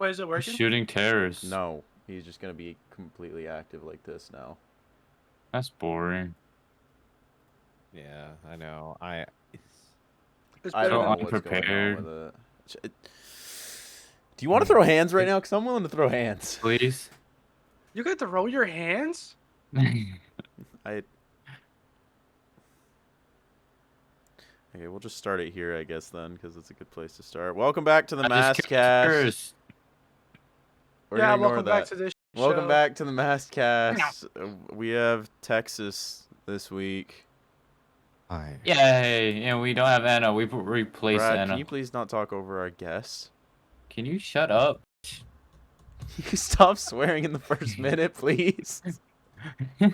Wait, is it He's working? shooting terrorists. No, he's just gonna be completely active like this now. That's boring. Yeah, I know. It's I better don't than know what's going on unprepared. with it. Do you want to throw hands right now? Because I'm willing to throw hands. Please. You got to roll your hands? Okay, we'll just start it here, I guess, then, because it's a good place to start. Welcome back to the Mask Cast. Yeah, welcome back to this show. Welcome back to the Mask Cast. We have Texas this week. Hi. Yay! And we don't have Anna. We replaced Brad, Anna. can you please not talk over our guests? Can you shut up? You stop swearing in the first minute, please. It's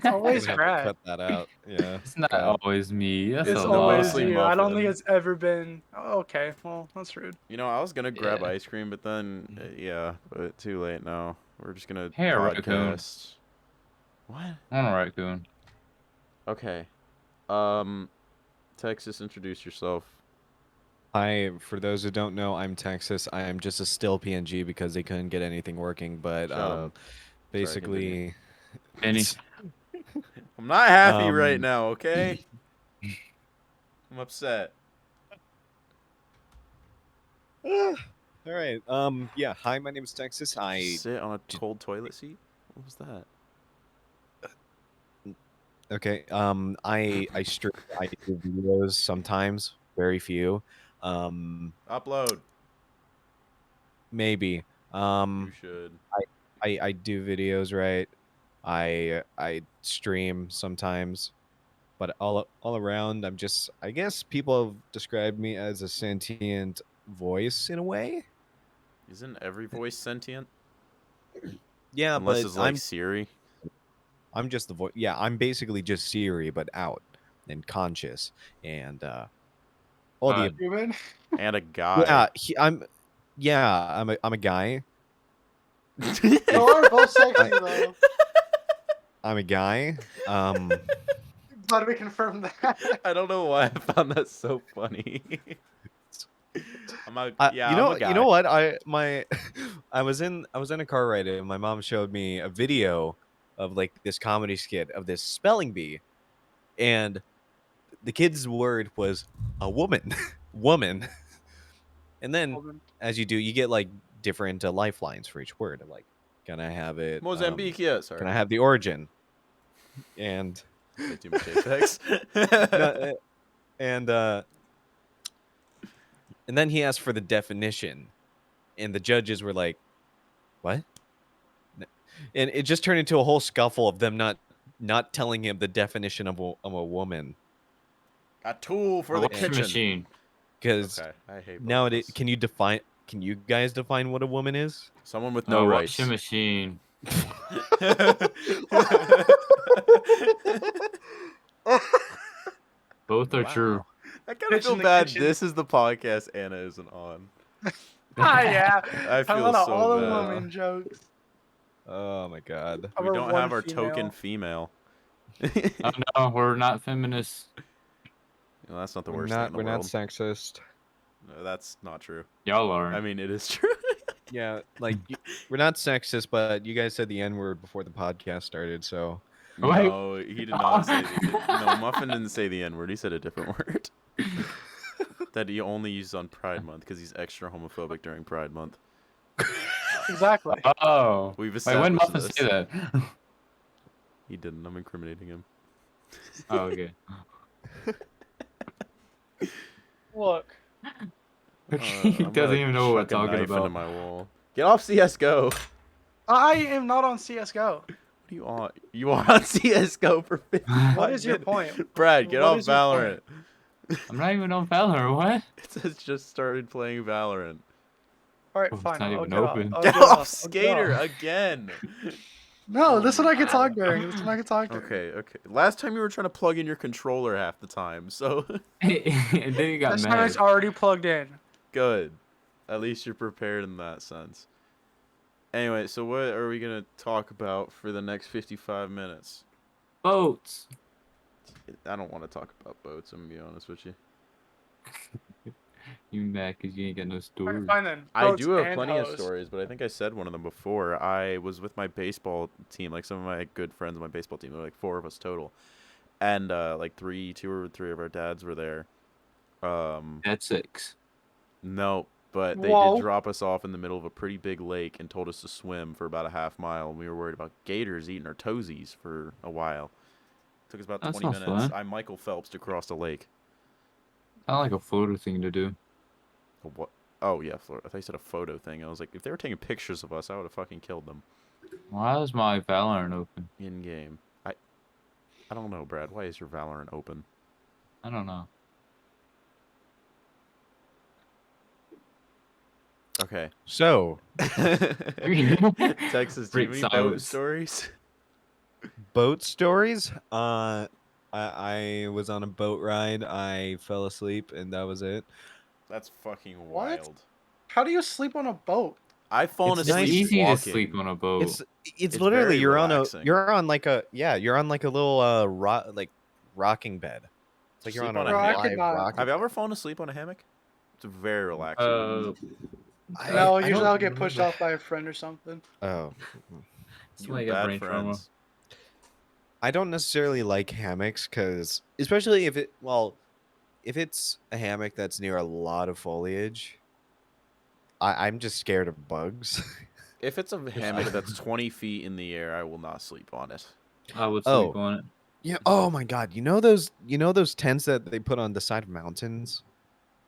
I'm always gonna have to Brad. cut that out. Yeah. It's not God. always me. That's It's a always mostly you. I don't think Muffin. it's ever been. Oh, okay, well, that's rude. You know, I was gonna grab Yeah. ice cream, but then, but too late now. We're just gonna Hey, a raccoon. podcast. What? I'm a raccoon. Okay. Texas, introduce yourself. Hi, for those who don't know, I'm Texas. I am just a still PNG because they couldn't get anything working. But Shut up. basically, Benny. I'm not happy right Um, now, okay? I'm upset. all right. Yeah. Hi, my name is Texas. I Sit on a cold toilet seat? What was that? okay. I stream. I do videos sometimes. Very few. Upload. Maybe. You should. I do videos, right? I stream sometimes, but all around I'm just, I guess people have described me as a sentient voice in a way. Isn't every voice sentient? Yeah, Unless but it's like Siri. I'm just the voice. Yeah, I'm basically just Siri, but out and conscious and all the Human? And a guy. I'm a guy. You are both sexy though. I'm a guy. Glad we confirmed that. I don't know why I found that so funny. I'm a You know, I'm a guy. you know what? I was in a car ride and my mom showed me a video of like this comedy skit of this spelling bee, and the kid's word was a woman, woman, and then as you do, you get like different lifelines for each word. Like, can I have it? Mozambique, yeah, sorry. Can I have the origin? And Way too much Apex. and then he asked for the definition, and the judges were like, "What?" And it just turned into a whole scuffle of them not telling him the definition of a woman. A tool for the washing kitchen. machine. Because Okay, I hate both nowadays, of us. can you guys define what a woman is? Someone with no rights. Washing machine. Both are true. I kind of Bitch feel in the bad. kitchen. This is the podcast Anna isn't on. Ah, yeah. I feel love so all the bad. women jokes. Oh my god. We Our don't one have our token female. Oh no, we're not feminists. No, that's not the We're worst not thing in the world. sexist. No, that's not true. Y'all are. I mean, it is true. Yeah, like we're not sexist, but you guys said the N-word before the podcast started, so No, he did not say no, Muffin didn't say the N-word. He said a different word. That he only uses on Pride Month because he's extra homophobic during Pride Month. Exactly. Oh. We've Wait, when established Muffin this. say that? He didn't. I'm incriminating him. Oh, okay. Look. He I'm doesn't gonna even know what we're chuck a talking knife into about. my wall. Get off CS:GO. I am not on CS:GO. What do you want? You are on CS:GO for 55 What is your minutes. point? Brad, get What off is your Valorant. I'm not even on Valorant. What? It says just started playing Valorant. All right, Oh, it's fine. not I'll even get open. Off. I'll Get get off I'll Skater get off. again. No, Oh this my one I can talk God. during. This one I can talk during. Okay. Last time you were trying to plug in your controller half the time, so And then he got This time mad. it's already plugged in. good. At least you're prepared in that sense. Anyway, so what are we gonna talk about for the next 55 minutes? Boats. I don't want to talk about boats. I'm gonna be honest with you. You mad because you ain't got no Alright, story. fine then. I Boats do have and plenty of hoes. stories, but I think I said one of them before. I was with my baseball team, like some of my good friends on my baseball team. There were like 4 of us total, and like 2 or 3 of our dads were there. That's 6. No, but they Whoa. did drop us off in the middle of a pretty big lake and told us to swim for about a half mile. And we were worried about gators eating our toesies for a while. Took us about That 20 sounds minutes. fun. I'm Michael Phelps to cross the lake. Not like a photo thing to do. What? Oh yeah, Florida. I thought you said a photo thing. I was like, if they were taking pictures of us, I would have fucking killed them. Why is my Valorant open? In game. I don't know, Brad. Why is your Valorant open? I don't know. Okay. So, Texas, do you have Great any boat silence. stories? boat stories. I was on a boat ride. I fell asleep, and that was it. That's fucking What? wild. How do you sleep on a boat? I've fallen It's asleep easy walking. to sleep on a boat. It's It's literally very you're relaxing. on like a little rocking bed. It's like you're on Sleep a on a Bro, I hammock. could live not. rocking Have you bed. ever fallen asleep on a hammock? It's very relaxing. No, I usually don't I'll get pushed remember. off by a friend or something. Oh, You're Somebody got bad brain trauma. friends. I don't necessarily like hammocks because, especially if it's a hammock that's near a lot of foliage, I'm just scared of bugs. If it's a hammock that's 20 feet in the air, I will not sleep on it. I would Oh. sleep on it. Yeah. Oh my God. You know those tents that they put on the side of mountains.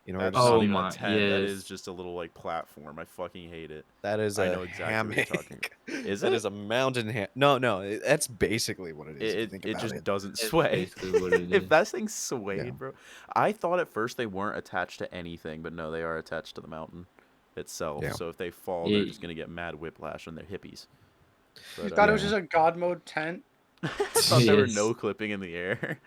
You know, That's just, not Oh even a my, tent. That is yes. just a little like platform. I fucking hate it. that is I a know exactly what you're talking hammock. Is That it? is a mountain No, that's basically what it is. If you think It about just it. doesn't It's sway. basically what it If is. that thing swayed, Yeah. bro. I thought at first they weren't attached to anything, but no, they are attached to the mountain itself. Yeah. So if they fall, Yeah. they're just gonna get mad whiplash and they're hippies. You But, thought it was Yeah. just a god mode tent? I thought they were Yes. no clipping in the air.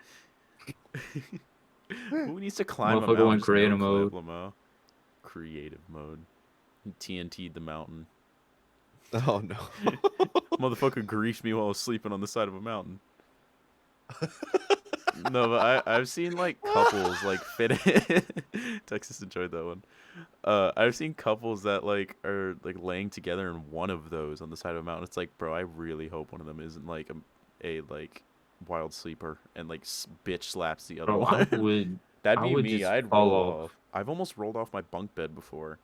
Who needs to climb a Motherfucker mountain? went Just no creative clip, mode. Lamo. Creative mode. TNT'd the mountain. Oh no. Motherfucker griefed me while I was sleeping on the side of a mountain. No, but I've seen like couples like fit in. Texas enjoyed that one. I've seen couples that like are like laying together in one of those on the side of a mountain. It's like, bro, I really hope one of them isn't like a like wild sleeper and like bitch slaps the other Bro, one. That'd I be would me. just I'd fall roll off. off. I've almost rolled off my bunk bed before.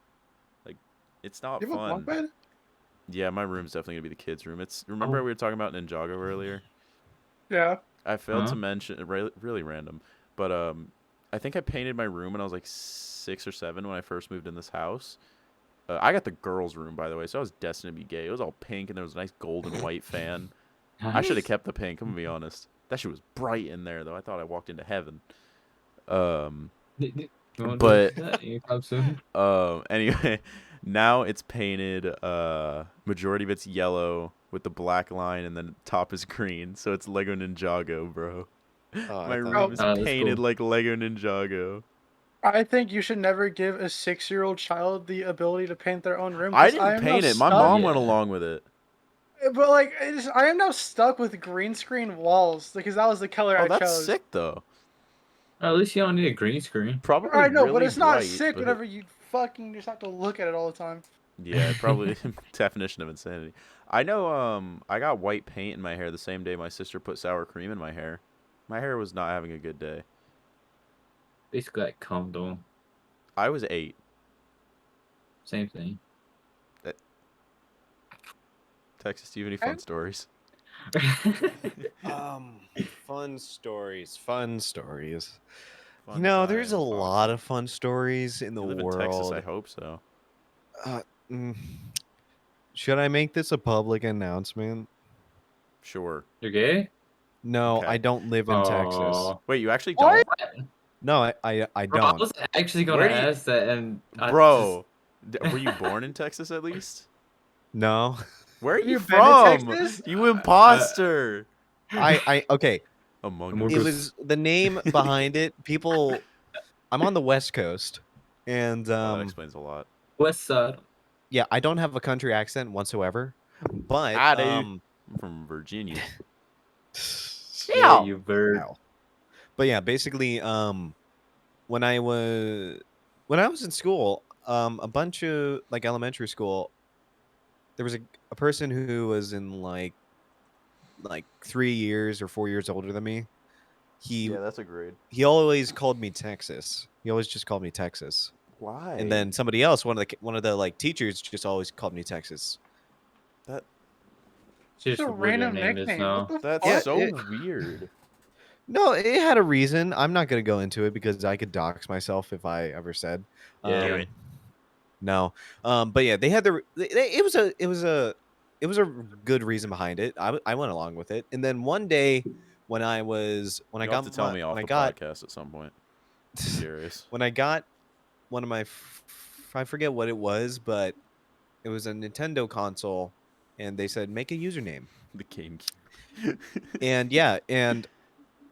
Like, it's not You have a fun. bunk bed? Yeah, my room's definitely gonna be the kids' room. Remember Oh. we were talking about Ninjago earlier? Yeah. I failed Huh? to mention really random, but I think I painted my room when I was like 6 or 7 when I first moved in this house. I got the girls' room, by the way, so I was destined to be gay. It was all pink and there was a nice gold and white fan. I should have kept the pink. I'm gonna be honest. That shit was bright in there, though. I thought I walked into heaven. But anyway, now it's painted. Majority of it's yellow with the black line, and then top is green. So it's Lego Ninjago, bro. My room is that's painted cool. like Lego Ninjago. I think you should never give a 6-year-old child the ability to paint their own room. I 'cause didn't am now paint it. My stuck- mom went Yeah. along with it. But like, I am now stuck with green screen walls because that was the color Oh, I that's chose. sick though. At least you don't need a green screen. Probably I know, really but it's not bright, sick but whenever you fucking just have to look at it all the time. yeah, probably definition of insanity. I know. I got white paint in my hair the same day my sister put sour cream in my hair. My hair was not having a good day. Basically, like calmed down. I was 8. Same thing. Texas, do you have any fun stories? Fun stories. Fun stories. Fun There's a times. lot of fun stories in the You live in world. Texas, I hope so. Mm, should I make this a public announcement? Sure. You're gay? No, Okay. I don't live in Texas. Aw. Wait, you actually What? don't? No, I Bro, I don't. was actually gonna Where do you- ask that, and I Bro, were you born in Texas at least? No. Where are Have you you been to from? Texas? You imposter. Okay. Among Among Us. It Us. was the name behind it. People, I'm on the West Coast, and Well, that explains a lot. West Side. yeah, I don't have a country accent whatsoever. But I do. I'm from Virginia. Yeah, you bird. Wow. But yeah, basically, when I was when I was in school, a bunch of like elementary school, there was a person who was in like 3 years or 4 years older than me. He Yeah, that's a grade. he always called me Texas. He always just called me Texas. And Why? then somebody else, one of the like teachers, just always called me Texas. That It's It's just a what your random name is nickname. What now. the that's Yeah, fuck? so weird. No, it had a reason. I'm not gonna go into it because I could dox myself if I ever said. Yeah. Do it. No. But yeah, they had it was a good reason behind it. I went along with it, and then one day when I was You'll have to tell me off the podcast at some point. I'm curious. when I got one of my I forget what it was, but it was a Nintendo console, and they said make a username, The GameCube. and yeah, and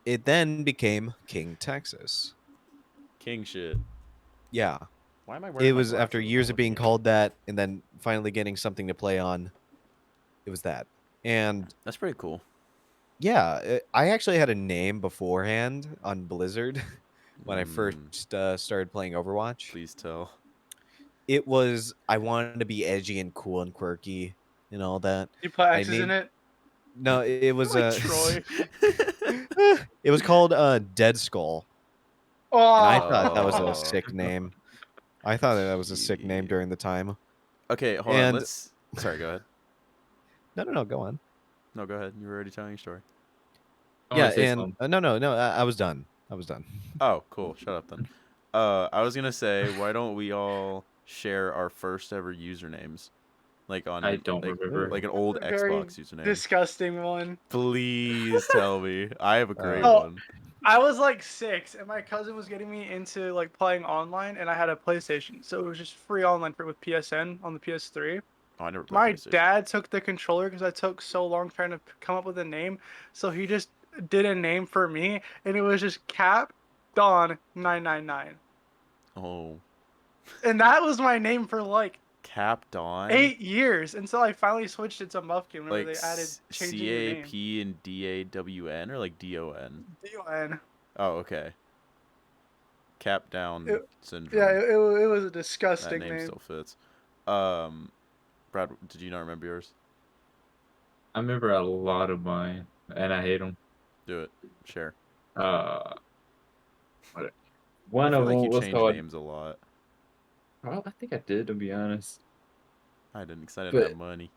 it then became King Texas. King shit. Yeah, Why am I wearing it my was after glasses? I'm years not of being looking at it. called that, and then finally getting something to play on. It was that, and That's pretty cool. yeah, I actually had a name beforehand on Blizzard when I first Mm, started playing Overwatch. please tell. It was I wanted to be edgy and cool and quirky and all that. You put I X's in named it. no, it was Like Troy. it was called Dead Skull, and I Oh, thought that was a Oh, sick name. I thought that was a sick name gee. during the time. Okay, hold on. And Let's. Sorry, go ahead. no, go on. No, go ahead. You were already telling your story. I Yeah, want to say and something. no, I was done. I was done. Oh, cool. Shut up then. I was gonna say, why don't we all share our first ever usernames, like I on don't remember. like an old a very Xbox username. disgusting one. Please tell me. I have a great Oh, one. I was like 6, and my cousin was getting me into like playing online, and I had a PlayStation, so it was just free online for with PSN on the PS3. Oh, I never played My PlayStation. dad took the controller because I took so long trying to come up with a name, so he just did a name for me, and it was just Cap Dawn 999, Oh, and that was my name for like Cap Dawn, 8 years until I finally switched it to Muffkin whenever like they added changing your name. CAP and DAWN or like DON. DON. Oh, okay. Cap Down It, yeah, Syndrome. it was a That disgusting name name. still fits. Um, Brad, did you not remember yours? I remember a lot of mine, and I hate them. Do it. Share. Uh, what- I one feel of like them you was change called. names a lot. Well, I think I did, to be honest. I didn't, because I didn't But have money.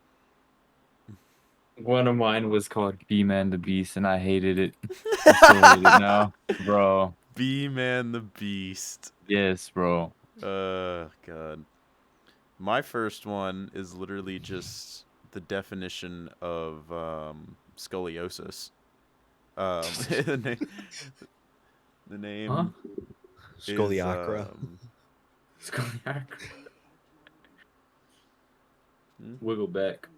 one of mine was called B-Man the Beast, and I hated it. I still hate it now, bro. B-Man the Beast. Yes, bro. God. My first one is literally just the definition of scoliosis. The name, the Huh? name is Scoliacra. Scoliac. Hmm? Wiggle back.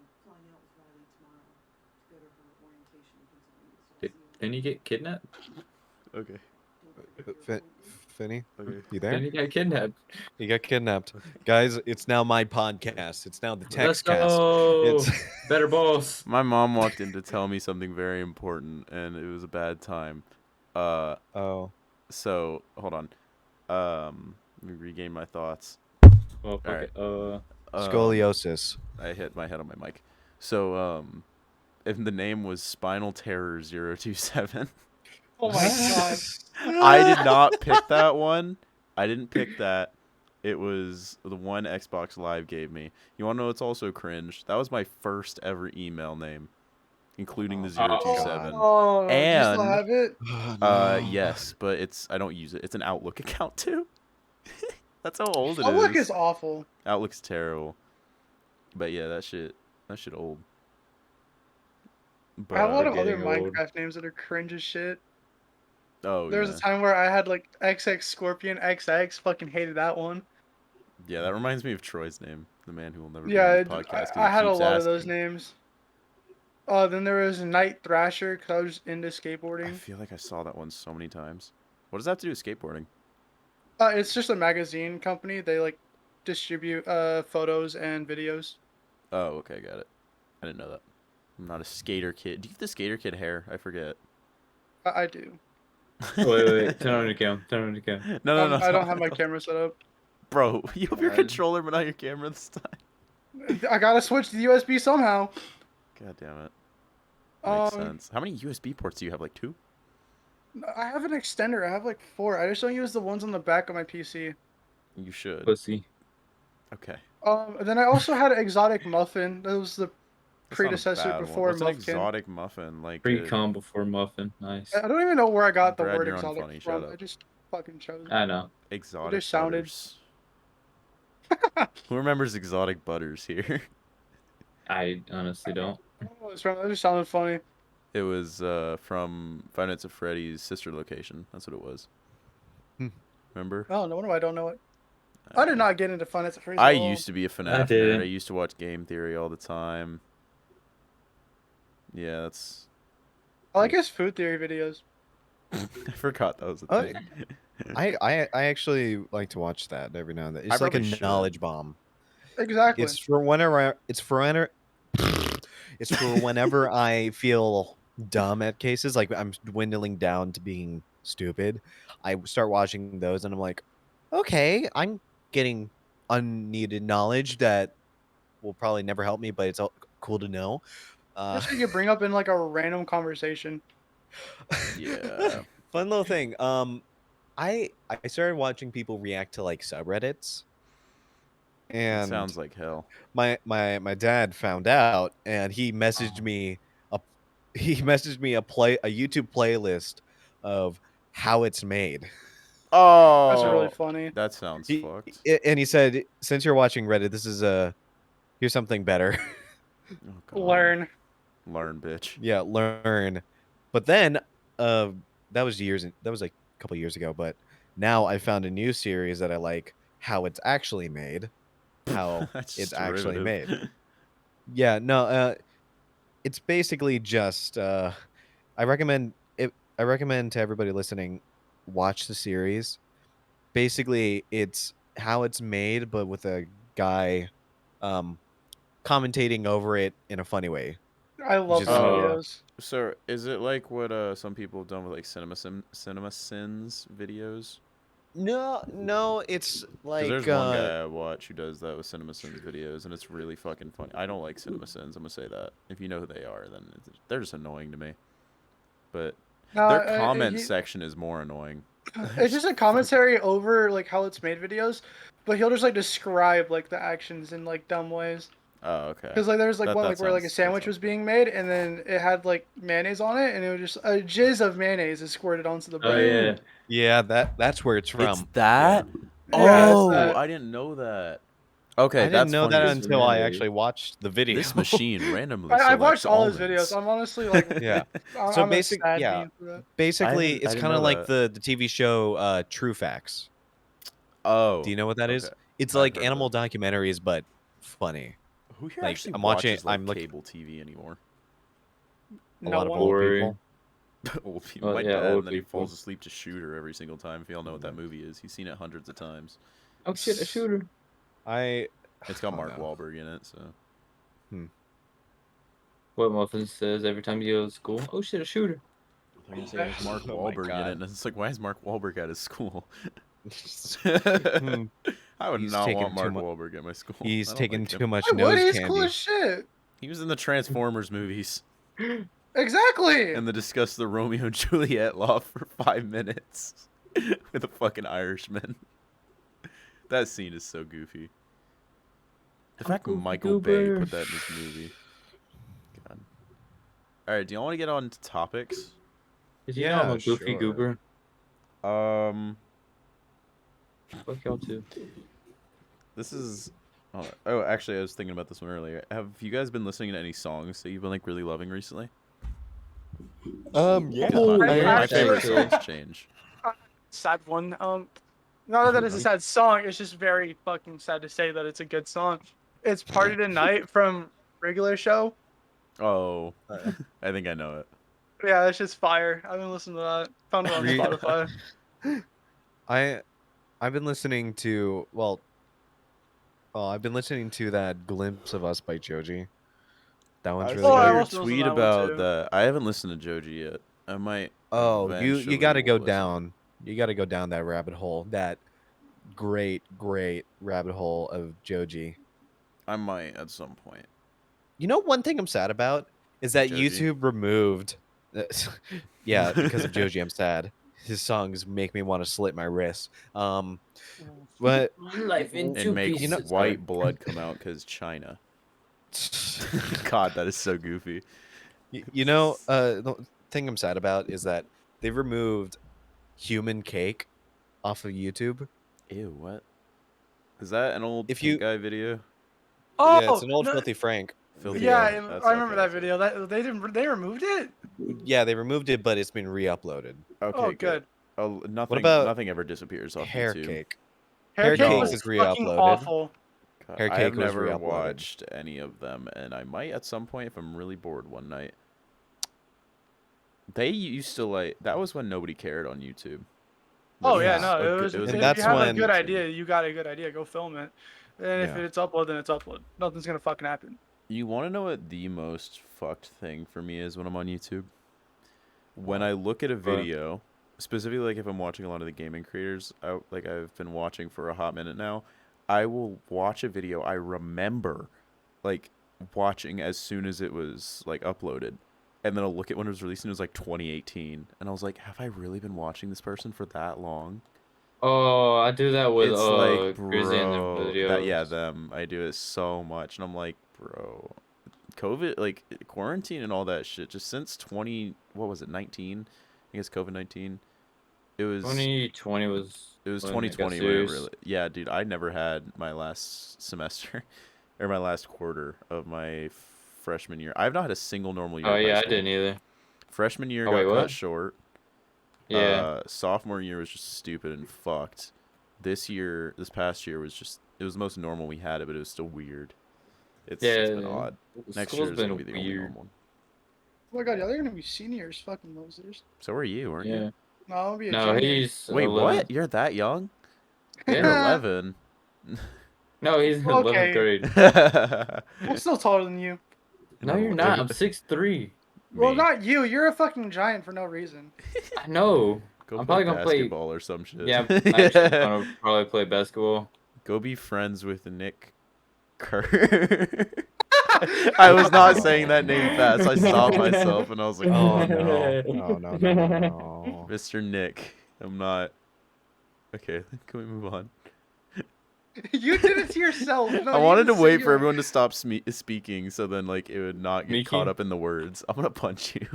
Didn't you get kidnapped? Okay. Finny, Okay. you there? Didn't you get kidnapped? He got kidnapped. Guys, it's now my podcast. It's now the Let's Textcast. go. It's Better boss. My mom walked in to tell me something very important, and it was a bad time. oh. So hold on. Let me regain my thoughts. Oh, fuck Alright. it. Scoliosis. I hit my head on my mic. So if the name was Spinal Terror 027. Oh my god. I did not pick that one. I didn't pick that. It was the one Xbox Live gave me. You want to know what's also cringe? That was my first ever email name, including the Oh, 027. Oh, do you still And have it? yes, but I don't use it. It's an Outlook account too. That's how old it Outlook is. is awful. Outlook's terrible. But yeah, that shit old. I have a lot But of other getting old. Minecraft names that are cringe as shit. oh There was yeah. a time where I had like XX Scorpion XX. Fucking hated that one. Yeah, that reminds me of Troy's name, the man who will never be Yeah, on this podcast because I he had a keeps lot of those asking. names. Then there was Night Thrasher because I was into I skateboarding. feel like I saw that one so many times. What does that have to do with skateboarding? It's just a magazine company. They like distribute photos and videos. Oh, okay, got it. I didn't know that. I'm not a skater kid. Do you have the skater kid hair? I forget. I do. Wait. Turn on the cam. Turn on the cam. No, I don't don't. have my camera set up. Bro, you have your God. controller but not your camera this time. I gotta switch to the USB somehow. God damn it. Makes Um, sense. How many USB ports do you have? Like 2? I have an extender. I have like 4. I just don't use the ones on the back of my PC. You should. Pussy. Okay. And then I also had an exotic muffin. That was the That's not a predecessor bad one. before What's an Muffkin. exotic muffin? Like Pre-com before muffin. Nice. I don't even know where I got the Brad, word you're exotic unfunny. from. Shut up. I just fucking chose it. I know. Exotic just sounded- butters. Who remembers exotic butters here? I honestly don't. I don't know where it's from. That just sounded funny. It was from Five Nights at Freddy's sister location. That's what it was. Hmm. Remember? Oh, no wonder why I don't know it. I did not get into Fun at Freeze. I used to be a FNAF nerd. didn't. I used to watch Game Theory all the time. Yeah, that's. I like his food theory videos. I forgot that was a Oh, thing. I actually like to watch that every now and then. I It's like a probably should. knowledge bomb. Exactly. It's for whenever it's for whenever I feel dumb at cases, like I'm dwindling down to being stupid. I start watching those and I'm like, okay, I'm getting unneeded knowledge that will probably never help me, but it's all cool to know. Just so you could bring up in like a random conversation. Yeah. Fun little thing. I started watching people react to like subreddits, It and sounds like hell. my dad found out, and he messaged me a a YouTube playlist of how it's made. Oh, That's really funny. that sounds He, fucked. and he said, since you're watching Reddit, this is here's something better. Oh, God. Learn. Learn, bitch. Yeah, learn. But then, that was like a couple years ago. But now I found a new series that I like, how it's actually made, how That's it's just actually derivative. made. Yeah, no, it's basically just I recommend it. I recommend to everybody listening, watch the series. Basically, it's how it's made, but with a guy, um, commentating over it in a funny way. I love Just- those Oh. videos. So is it like what some people have done with like Cinema Sins videos? No, it's Because like there's one guy I watch who does that with Cinema Sins videos, and it's really fucking funny. I don't like Cinema Sins. I'm gonna say that. If you know who they are, then they're just annoying to me. But No, their comment section is more annoying. it's just a commentary over like how it's made videos, but he'll just like describe like the actions in like dumb ways. Oh, okay. Because like there's like That- one that like where like a sounds- that sandwich sounds was good. being made and then it had like mayonnaise on it and it was just a jizz of mayonnaise is squirted onto the Oh bread. yeah. yeah, that's where it's from. It's that? Yeah, it's Oh, that. I didn't know that. Okay, I didn't that's know funny that as- until I Mayonnaise. actually watched the video. This machine randomly. I watched selects all his almonds. videos. I'm honestly like, Yeah. I'm So a basic- sad yeah. bean for that. Basically, didn't- I it's didn't kind of know like that. the TV show True Facts. Oh. Do you know what that is? okay. It's I've like heard of animal it. documentaries, but funny. Who here Like, actually I'm watching- watches like I'm look- cable TV anymore? A No lot of one. old Boring. people. Old people. Oh, My yeah, dad, old and then he people. falls asleep to Shooter every single time. If y'all know what that movie is, he's seen it hundreds of times. Oh shit, a shooter. It's got Oh, Mark no. Wahlberg in it, so. What Muffin says every time you go to school. Oh shit, a shooter. They're gonna say there's Mark Oh my Wahlberg in God. it, and it's like, why is Mark Wahlberg at his school? Hmm. I would He's not taking want too Mark mu- Wahlberg at my school. I He's don't taking like him. too much Why would nose he? He's cool candy. as shit. He was in the Transformers movies Exactly. and they discussed the Romeo and Juliet law for 5 minutes with a fucking Irishman. That scene is so goofy. The fact Uncle Michael Bay Goober. put that in his movie. God. All right, do y'all want to get on to topics? Did you know I'm Yeah, a goofy sure. goober? Fuck y'all too. This is. Oh, actually, I was thinking about this one earlier. Have you guys been listening to any songs that you've been like really loving recently? Yeah. 'Cause Oh, my, I my actually- favorite songs change. Sad one. Not that it's a sad song. It's just very fucking sad to say that it's a good song. It's "Party Tonight" from Regular Show. Oh, I think I know it. Yeah, it's just fire. I've been listening to that. Found it on Re- Spotify. I've been listening to I've been listening to that "Glimpse of Us" by Joji. That one's I really saw saw I good. your also listened to tweet that one about too. that. I haven't listened to Joji yet. I might. Oh, you eventually got to go listen. down. You got to go down that rabbit hole. That great rabbit hole of Joji. I might at some point. You know, one thing I'm sad about is that Joji? YouTube removed. Yeah, because of Joji, I'm sad. His songs make me want to slit my wrists. But One life in And two make pieces. white blood come out because China. God, that is so goofy. the thing I'm sad about is that they removed human cake off of YouTube. Ew, what? Is that an old If pink you, guy video? yeah, it's Oh, an old no, Filthy Frank Filthy yeah, video. Frank. I remember Okay, that video. That they removed it. Yeah, they removed it, but it's been re-uploaded. Oh, Okay, good. good. Oh, What about nothing ever disappears off Hair YouTube. Cake? Hair Hair cake Cake No. was was fucking re-uploaded. awful. God, Hair I have Cake was never re-uploaded. watched any of them, and I might at some point if I'm really bored one night. They used to like that was when nobody cared on YouTube. Oh It yeah, was no, a it good- was. it was If a And you good that's have time a on good when- YouTube. idea, you got a good idea. Go film it. And if Yeah. it's upload, then it's upload. Nothing's gonna fucking happen. You want to know what the most fucked thing for me is when I'm on YouTube? When I look at a video, specifically like if I'm watching a lot of the gaming creators, like I've been watching for a hot minute now, I will watch a video I remember like watching as soon as it was like uploaded. And then I'll look at when it was released and it was like 2018. And I was like, have I really been watching this person for that long? Oh, I do that with It's like, Grizzly and the bro, videos. them. I do it so much. And I'm like, bro, COVID, like quarantine and all that shit, just since what was it, 19? I guess COVID-19. It was 2020 was. it was when it got 2020 when it serious. really, yeah, dude. I never had my last semester or my last quarter of my freshman year. I've not had a single normal year. Oh of high yeah, I school. didn't either. Freshman year Oh, got wait, cut what? short. Yeah. Sophomore year was just stupid and fucked. This past year was it was the most normal we had it, but it was still weird. It's been odd. Next year School's is gonna been be the only weird. normal. Oh my god, y'all are gonna be seniors, fucking losers. So are you, aren't Yeah. you? No, I'll be a No, junior. he's Wait, 11th. what? You're that young? Yeah. You're 11. No, he's in Okay. 11th grade. I'm still taller than you. No, you're not. I'm 6'3". Well, Me. not you. You're a fucking giant for no reason. I know. Go I'm play probably gonna play. basketball or some shit. Yeah, I'm actually gonna probably play basketball. Go be friends with Nick Kerr. I was not saying that name fast. I stopped myself and I was like, Oh no! No! Mr. Nick. I'm not. Okay, can we move on? You did it to yourself. No, I you wanted to didn't say wait you for were- everyone to stop speaking so then like it would not get caught Speaking? up in the words. I'm gonna punch you.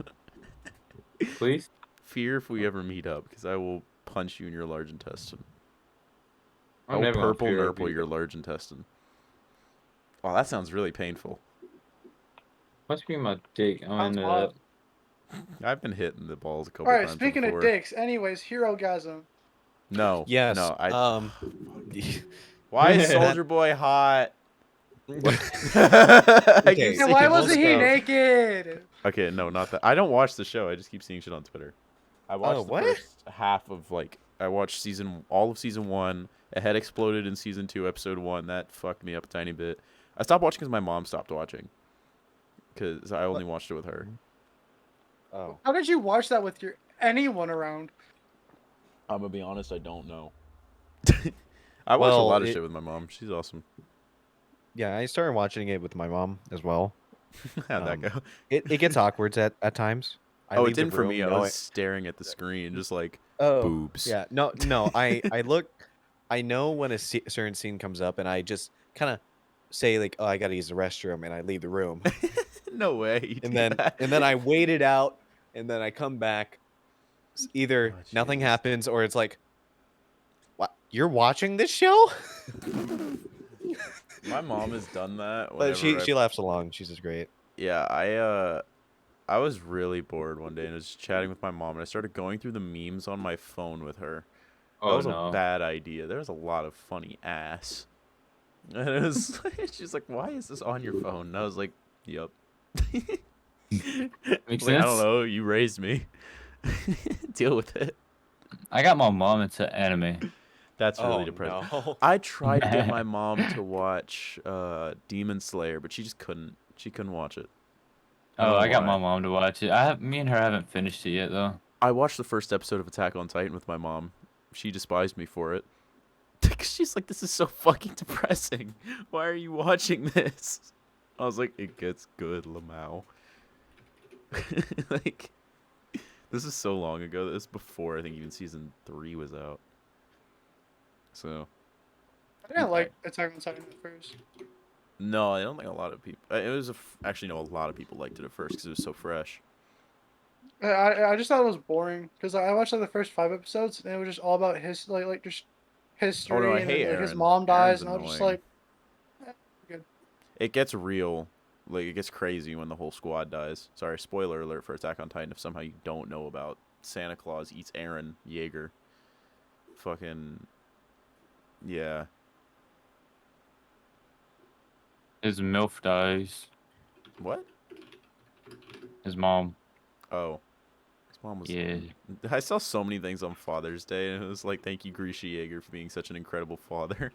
Please. Fear if we ever meet up because I will punch you in your large intestine. I'm Oh, never gonna purple fear of nurple you. your large intestine. Oh, that sounds really painful. Must be my dick. I'm Sounds into wild. that. I've been hitting the balls a couple All right, times speaking before. of dicks, anyways, Hero-gasm. No. Yes. No. Why Why is Soldier Boy hot? I Okay. keep And seeing why Well, wasn't he stuff. naked? Okay, no, not that. I don't watch the show. I just keep seeing shit on Twitter. I watched the what? first half of I watched all of season 1. A head exploded in season 2, episode 1. That fucked me up a tiny bit. I stopped watching because my mom stopped watching. Because I only watched it with her. Oh. How did you watch that with anyone around? I'm gonna be honest, I don't know. I watch a Well, lot of shit with my mom. She's awesome. Yeah, I started watching it with my mom as well. How'd that go? It gets awkward at times. I Oh, leave it the didn't for room me. I knowing- was staring at the screen, just like Oh, boobs. yeah. No. I look. I know when a certain scene comes up, and I just kind of say like, "Oh, I gotta use the restroom," and I leave the room. No way. you do and then that. and then I wait it out, and then I come back. Either Oh, nothing Jesus. happens, or it's like, "What? You're watching this show?" My mom has done that. But whenever she laughs along. She's just great. Yeah, I was really bored one day and I was just chatting with my mom and I started going through the memes on my phone with her. That Oh was no. a bad idea. There was a lot of funny ass. And it was she's like, "Why is this on your phone?" And I was like, "Yup." Makes I sense. don't know. You raised me. Deal with it. I got my mom into anime. That's really Oh, depressing. no. I tried to get my mom to watch Demon Slayer, but she just couldn't. She couldn't watch it. Oh, I got why. my mom to watch it. Me and her haven't finished it yet though. I watched the first episode of Attack on Titan with my mom. She despised me for it. she's like, this is so fucking depressing. Why are you watching this? I was like, it gets good, Lamau. Like, this is so long ago. This is before I think even season 3 was out. So I didn't like Attack on Titan at first. no, I don't think a lot of people. It was actually no, a lot of people liked it at first because it was so fresh. I just thought it was boring because I watched like the first 5 episodes and it was just all about his like just Oh no, I history and hate then like his Aaron. mom dies Aaron's and I was just annoying. like, good. It gets real. Like, it gets crazy when the whole squad dies. Sorry, spoiler alert for Attack on Titan if somehow you don't know about Santa Claus eats Aaron Yeager. Fucking... Yeah. His MILF dies. What? His mom. Oh. His mom was... Yeah. I saw so many things on Father's Day, and it was like, thank you, Grisha Yeager, for being such an incredible father.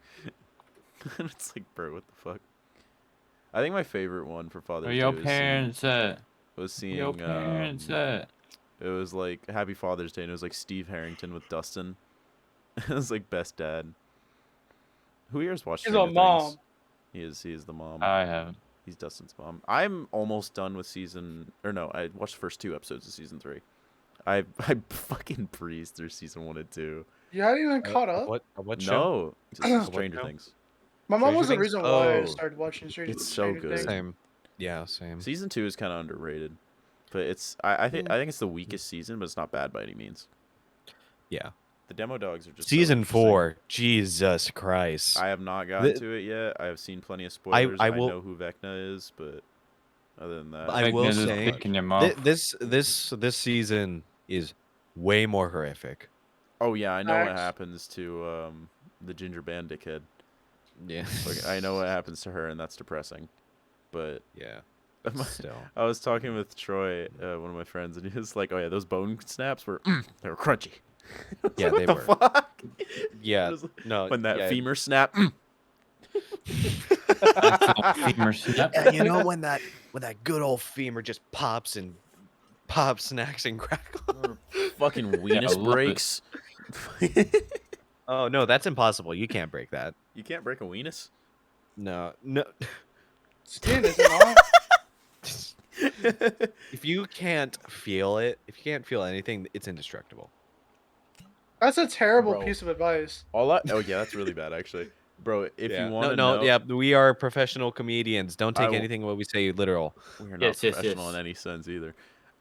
And it's like, bro, what the fuck? I think my favorite one for Father's Where Day your was parents at? Where Where your parents at? it was like Happy Father's Day, and it was like Steve Harrington with Dustin. It was like best dad. Who here's watched He's a Stranger mom. Things? He is the mom. I haven't. He's Dustin's mom. I'm almost done with I watched the first 2 episodes of season 3. I fucking breezed through season 1 and 2. You hadn't even caught up. What show? No, just Stranger show? Things. My mom Stranger was the Things? reason why I Oh. started watching It's so Stranger good. Things. Same. Yeah, same. Season 2 is kind of underrated, but I think it's the weakest season, but it's not bad by any means. Yeah. The demo dogs are just so Season interesting. 4. Jesus Christ. I have not gotten The- to it yet. I have seen plenty of spoilers. I I will- know who Vecna is, but other than that, I will Vecna's just say, kicking your mouth. this season is way more horrific. oh yeah, I know what Facts. happens to the ginger bandit kid. Yeah. Like I know what happens to her, and that's depressing. But Yeah. I Still. was talking with Troy, one of my friends, and he was like, "Oh yeah, those bone snaps were they were crunchy." I was Yeah, like, they what were. the fuck? Yeah. It was like, No. when that yeah. femur snap. Femur snap. Yeah, you know when that good old femur just pops and pops, snacks and crackles. Fucking I weenus love it. breaks. Oh no, that's impossible. You can't break that. You can't break a weenus. No. Skin is not. If you can't feel it, if you can't feel anything, it's indestructible. That's a terrible Bro. piece of advice. Oh yeah, that's really bad actually, bro. If Yeah. you want to no, know, yeah, we are professional comedians. Don't I take w- anything what we say literal. we are not Yes, yes, professional yes. in any sense either.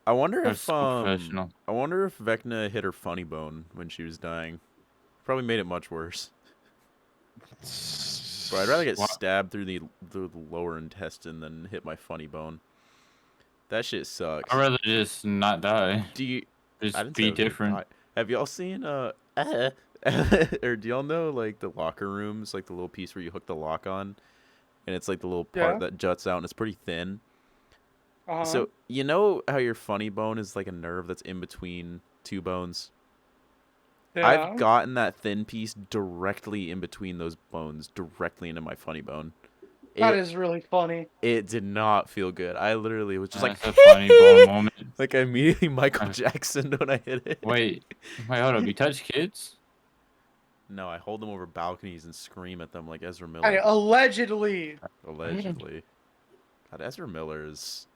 I wonder That's if so professional. I wonder if Vecna hit her funny bone when she was dying. Probably made it much worse. Bro, I'd rather get What? stabbed through the lower intestine than hit my funny bone. That shit sucks. I'd rather just not die. Do you? Just I didn't say I be was gonna different. die. Have y'all seen or do y'all know like the locker rooms, like the little piece where you hook the lock on, and it's like the little part Yeah. that juts out and it's pretty thin. Uh-huh. So you know how your funny bone is like a nerve that's in between 2 bones. yeah. I've gotten that thin piece directly in between those bones, directly into my funny bone. That It, is really funny. it did not feel good. I literally was just That's like, a funny bone moment. like I immediately Michael Uh, Jackson when I hit it. Wait, hold up. You touch kids? No, I hold them over balconies and scream at them like Ezra Hey, Miller. allegedly. Allegedly. God, Ezra Miller is...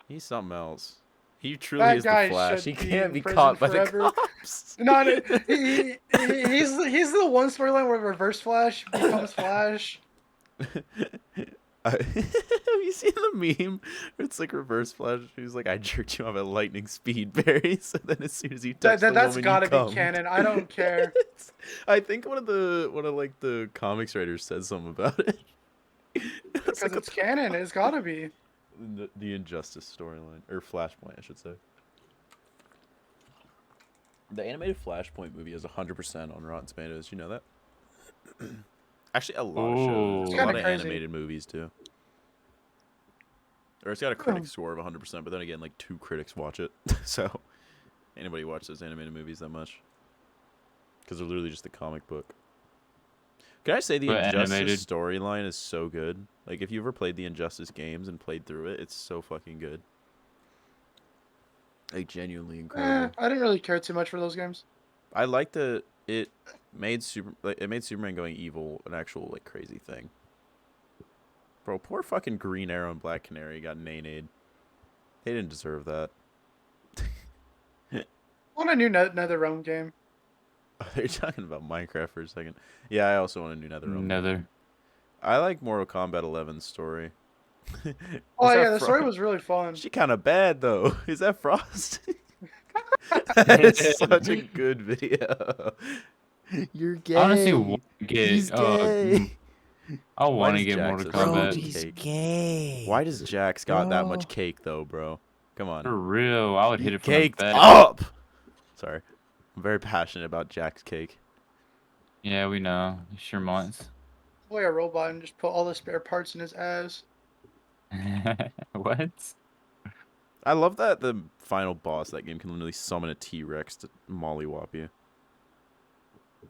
He's something else. He truly That is the guy Flash. He should be can't in be prison caught by forever. the cops. No, he's the one storyline where Reverse Flash becomes Flash. Have you seen the meme? Where it's like Reverse Flash. He's like, I jerked you off at lightning speed, Barry. So then as soon as you touch the That's woman, gotta you be come. canon. I don't care. I think one of the comics writers said something about it. It's Because like it's canon. It's gotta be. the Injustice storyline or Flashpoint, I should say. The animated Flashpoint movie is 100% on Rotten Tomatoes. You know that? Actually, a lot of shows, Ooh. It's a kinda lot of crazy. animated movies too. Or it's got a critic score of 100%, but then again, like 2 critics watch it, so anybody watch those animated movies that much? Because they're literally just the comic book. Can I say the But Injustice animated. storyline is so good? Like, if you ever played the Injustice games and played through it, it's so fucking good. Like, genuinely incredible. I didn't really care too much for those games. I like the it made Superman going evil an actual like crazy thing. Bro, poor fucking Green Arrow and Black Canary got nay-nayed. They didn't deserve that. I want a new NetherRealm game. They're talking about Minecraft for a second. Yeah, I also want a new NetherRealm game. Nether. I like Mortal Kombat 11's story. Oh Is that yeah, the story was really fun. She kind of bad though. Is that Frost? That is such a good video. You're gay. Honestly, want to get, He's gay. I Why want to does get Jax Mortal have so much Kombat. cake? gay. Why does Jax got that much Bro. cake though, bro? Come on. For real, I would hit it from the Caked back. up. Sorry, I'm very passionate about Jack's cake. Yeah, we know. Sure months. Play a robot and just put all the spare parts in his ass. What? I love that the final boss of that game can literally summon a T-Rex to mollywop you.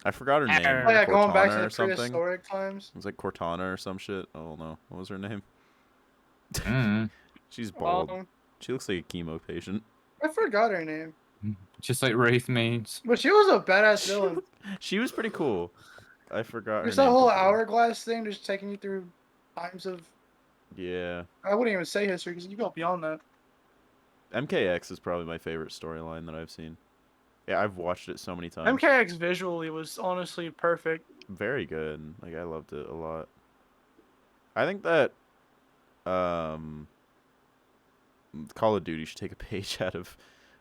I forgot her name. Oh yeah, going back to Cortana the or something. prehistoric times. It was like Cortana or some shit. I don't know. What was her name? Mm. She's bald. Um, She looks like a chemo patient. I forgot her name, Just like Wraith mains. but she was a badass villain. She was pretty cool. I forgot her There's name. that whole completely. hourglass thing, just taking you through times of. Yeah. I wouldn't even say history because you go beyond that. MKX is probably my favorite storyline that I've seen. Yeah, I've watched it so many times. MKX visually was honestly perfect. Very good. Like I loved it a lot. I think that Call of Duty should take a page out of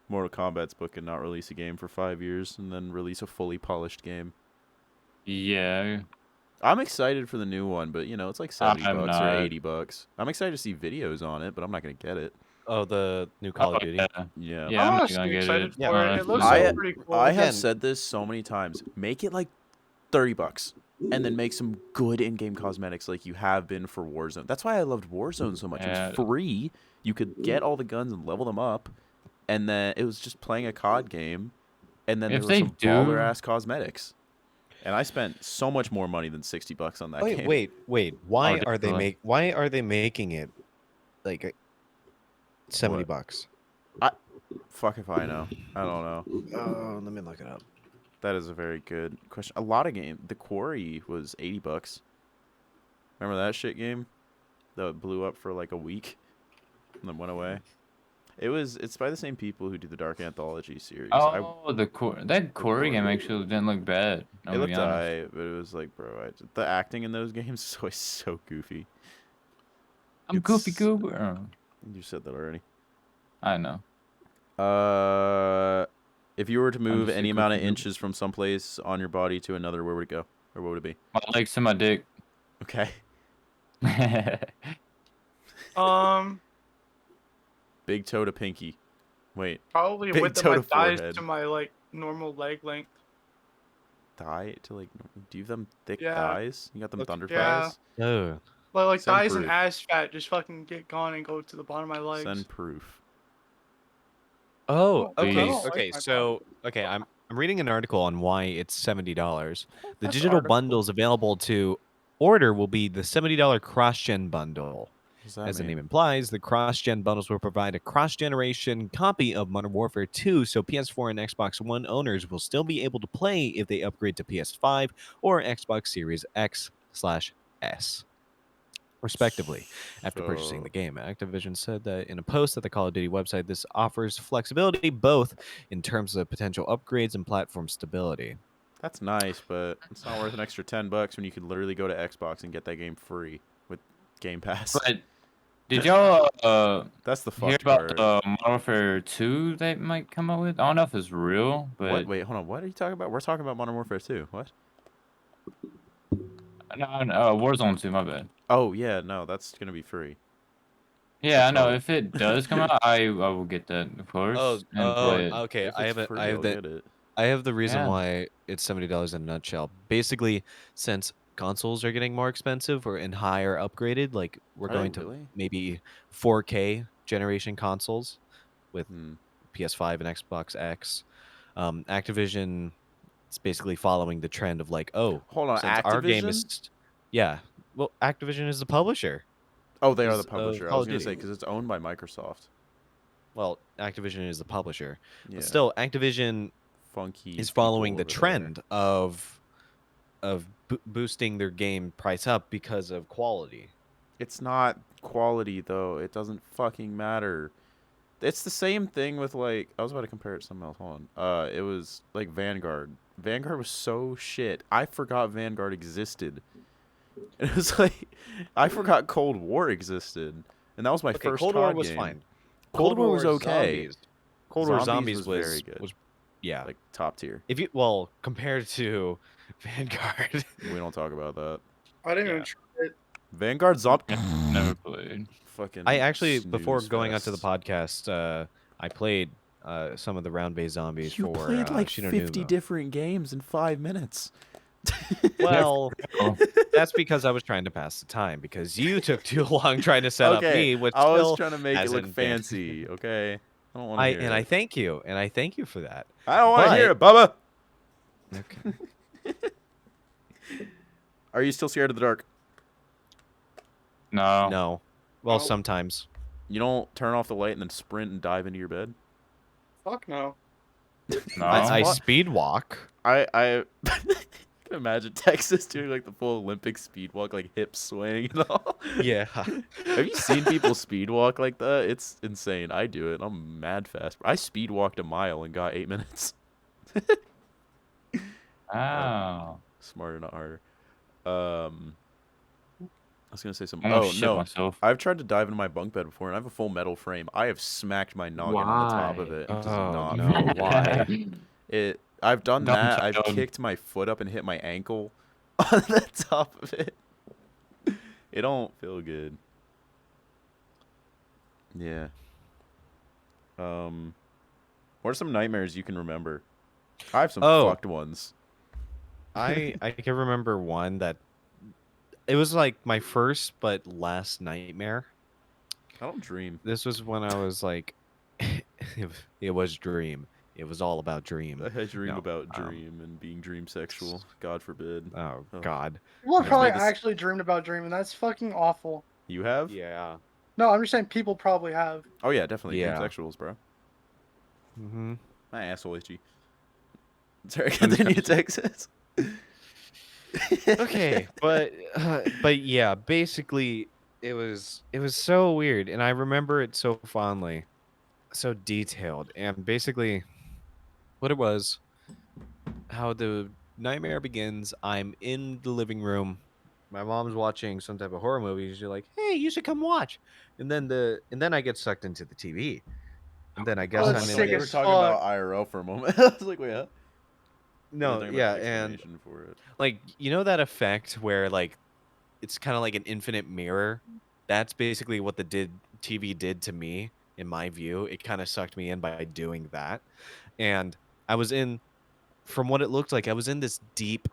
Mortal Kombat's book and not release a game for 5 years and then release a fully polished game. Yeah. I'm excited for the new one, but you know, it's like 70 I'm bucks or not. 80 bucks. I'm excited to see videos on it, but I'm not going to get it. Oh, the new Call of Duty. Yeah. Yeah. Yeah, I'm I'm not honestly gonna get excited it. Yeah. for it. It honestly. looks I- pretty cool. I have Again- said this so many times. Make it like 30 bucks and then make some good in-game cosmetics like you have been for Warzone. That's why I loved Warzone so much. It Yeah. was free. You could get all the guns and level them up, and then it was just playing a COD game, and then If there they were some do- baller-ass cosmetics. And I spent so much more money than 60 bucks on that Wait, game. wait. Why are they definitely. Why are they making it like 70 What? bucks? Fuck if I know. I don't know. Oh, let me look it up. That is a very good question. A lot of game. The Quarry was 80 bucks. Remember that shit game? That blew up for like a week and then went away. It's by the same people who do the Dark Anthology series. Oh, that Corey game Quarry. actually didn't look bad. It I'll be looked honest. alright, but it was like, bro, the acting in those games is always so goofy. I'm Goofy it's- Goober. Oh, You said that already. I know. If you were to move just a any amount of goofy noob. inches from someplace on your body to another, where would it go? Or what would it be? My legs to my dick. Okay. Big toe to pinky. Wait, Probably Big width of toe my to thighs forehead. to my like normal leg length. thigh to like. Do you have them thick Yeah. thighs? You got them Look, thunder yeah. thighs? Oh, Like Send thighs and proof. ass fat just fucking get gone and go to the bottom of my legs. Send proof. oh, I okay, don't like okay. my So, okay, I'm reading an article on why it's $70. The That's digital article. bundles available to order will be the $70 cross-gen bundle. What does that As the mean? name implies, the cross-gen bundles will provide a cross-generation copy of Modern Warfare 2, so PS4 and Xbox One owners will still be able to play if they upgrade to PS5 or Xbox Series X/S, respectively. After purchasing the So- game, Activision said that in a post at the Call of Duty website, this offers flexibility both in terms of potential upgrades and platform stability. That's nice, but it's not worth an extra $10 when you could literally go to Xbox and get that game free with Game Pass. But did y'all That's the hear fucked about part. Modern Warfare 2 they might come up with? I don't know if it's real, but What? Wait, hold on. What are you talking about? We're talking about Modern Warfare 2. What? no, Warzone 2, my bad. Oh yeah, no, that's gonna be free. Yeah, That's I know. probably- If it does come out, I will get that, of course, and play it. okay. If I it's have free, I have I'll the get it. I have the reason Yeah. why it's $70 in a nutshell. Basically, since consoles are getting more expensive or and higher upgraded, like we're Are they going to really? maybe 4K generation consoles with Hmm. PS5 and Xbox X. Activision is basically following the trend of like, oh, Hold on, since our game Activision? is, yeah. Well, Activision is the publisher. Oh, they are is, the publisher. I Call was of gonna say Duty. because it's owned by Microsoft. Well, Activision is the publisher. Yeah. But still, Activision funky. is following people the over there. trend of boosting their game price up because of quality. It's not quality though. It doesn't fucking matter. It's the same thing with like I was about to compare it to something else. Hold on. It was like Vanguard. Vanguard was so shit. I forgot Vanguard existed. It was like I forgot Cold War existed, and that was my Okay, first Cold War COD was game. fine. Cold War was okay. Zombies. Cold War Zombies Zombies was very good. was yeah. Like top tier. If you well compared to Vanguard. We don't talk about that. I didn't Yeah. even try it. Vanguard Never played. fucking. I actually before snooze going onto the fest. podcast, I played some of the round-based zombies You for played like Shino 50 Nuno. different games in 5 minutes. Well, Oh, that's because I was trying to pass the time because you took too long trying to set up Okay, me, which I was still trying to make it look hasn't been. fancy. Okay, I don't want to hear I it. thank you, and I thank you for that. I don't want to hear but- it, Bubba. Okay. Are you still scared of the dark? no. No. Well, No. sometimes. You don't turn off the light and then sprint and dive into your bed? Fuck no. No. I What? speed walk. I can imagine Texas doing like the full Olympic speed walk, like hips swaying and all. Yeah. Have you seen people speed walk like that? It's insane. I do it. I'm mad fast. I speed walked a mile and got 8 minutes. Wow. Smarter, not harder. I was gonna say something. Almost Oh shit no, myself. I've tried to dive into my bunk bed before, and I have a full metal frame. I have smacked my noggin on the top of Why? it. It does Oh, not no. feel good. Why? I've done Dumb that. I've child. kicked my foot up and hit my ankle on the top of it. It don't feel good. Yeah. What are some nightmares you can remember? I have some Oh. fucked ones. I can remember one that it was like my first but last nightmare. I don't dream. This was when I was like it was dream. It was all about dream. I dream No, about dream and being dream sexual. God forbid. Oh Oh. god. People Let's probably make this- actually dreamed about dreaming. That's fucking awful. You have? Yeah. No, I'm just saying people probably have. Oh yeah, definitely. Yeah. Dream sexuals, bro. Mm-hmm. My asshole itchy. Sorry, continue, Texas. Okay, but yeah, basically it was so weird, and I remember it so fondly, so detailed, and basically what it was, how the nightmare begins. I'm in the living room, my mom's watching some type of horror movie. She's like, "Hey, you should come watch," and then I get sucked into the TV, and then I guess Oh, I'm that's in sick You there. were as talking fuck. about IRL for a moment. I was like, wait, huh? You were No, talking about yeah, the and explanation for it. like you know that effect where like it's kind of like an infinite mirror. That's basically what the TV did to me in my view. It kind of sucked me in by doing that, and I was in, from what it looked like, I was in this deep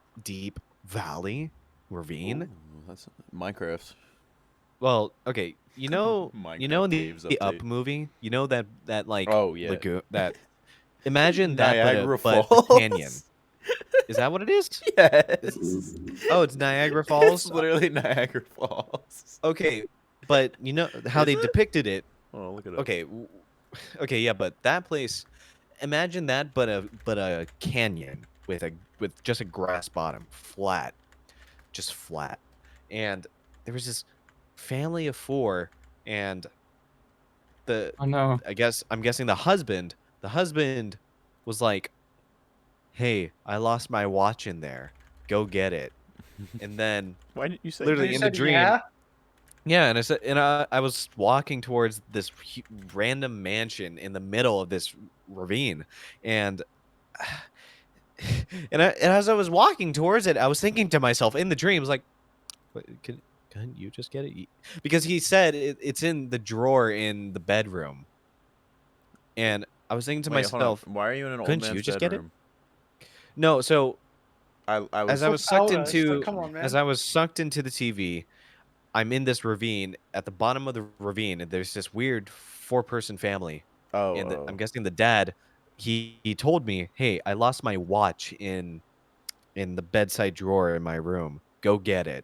valley ravine. Ooh, that's Minecraft. Well, okay, you know in Minecraft the, Caves the Up update. movie, you know that like Oh yeah. lagoon that. Imagine that, Niagara but a Falls. canyon. Is that what it is? Yes. Oh, it's Niagara It's Falls. literally Niagara Falls. Okay, but you know how Is they it? depicted it. Oh, look it up. Okay, okay, yeah, but that place. Imagine that, but a canyon with just a grass bottom, flat, just flat, and there was this family of 4, and Oh no. I'm guessing the husband was like, "Hey, I lost my watch in there. Go get it." And then Why didn't you say literally You in the said dream, yeah? yeah, and I was walking towards this random mansion in the middle of this ravine, and and as I was walking towards it, I was thinking to myself in the dream, I was like, "What, can you just get it?" Because he said it's in the drawer in the bedroom, and I was thinking to Wait, hold on. myself, Why are you in an old couldn't man's you just get it? bedroom? no. So I was as I was Without sucked us, into like, come on, man. as I was sucked into the TV, I'm in this ravine. At the bottom of the ravine, and there's this weird 4-person family. oh, And oh. I'm guessing the dad, he told me, "Hey, I lost my watch in the bedside drawer in my room. Go get it."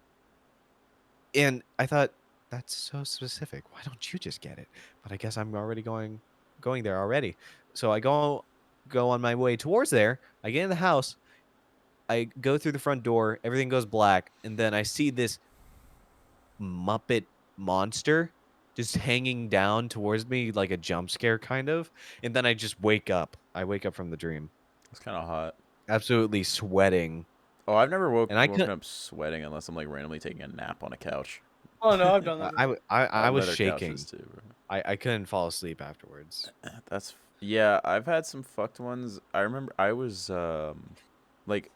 And I thought, that's so specific. Why don't you just get it? But I guess I'm already going there already. So I go go on my way towards there. I get in the house. I go through the front door. Everything goes black, and then I see this Muppet monster just hanging down towards me like a jump scare kind of, and then I just wake up. I wake up from the dream, It's kind of hot. absolutely sweating, Oh, I've never and I woken could up sweating unless I'm like randomly taking a nap on a couch. Oh no, I've done that. I On was leather shaking. couches too, bro. I couldn't fall asleep afterwards. That's yeah. I've had some fucked ones. I remember I was like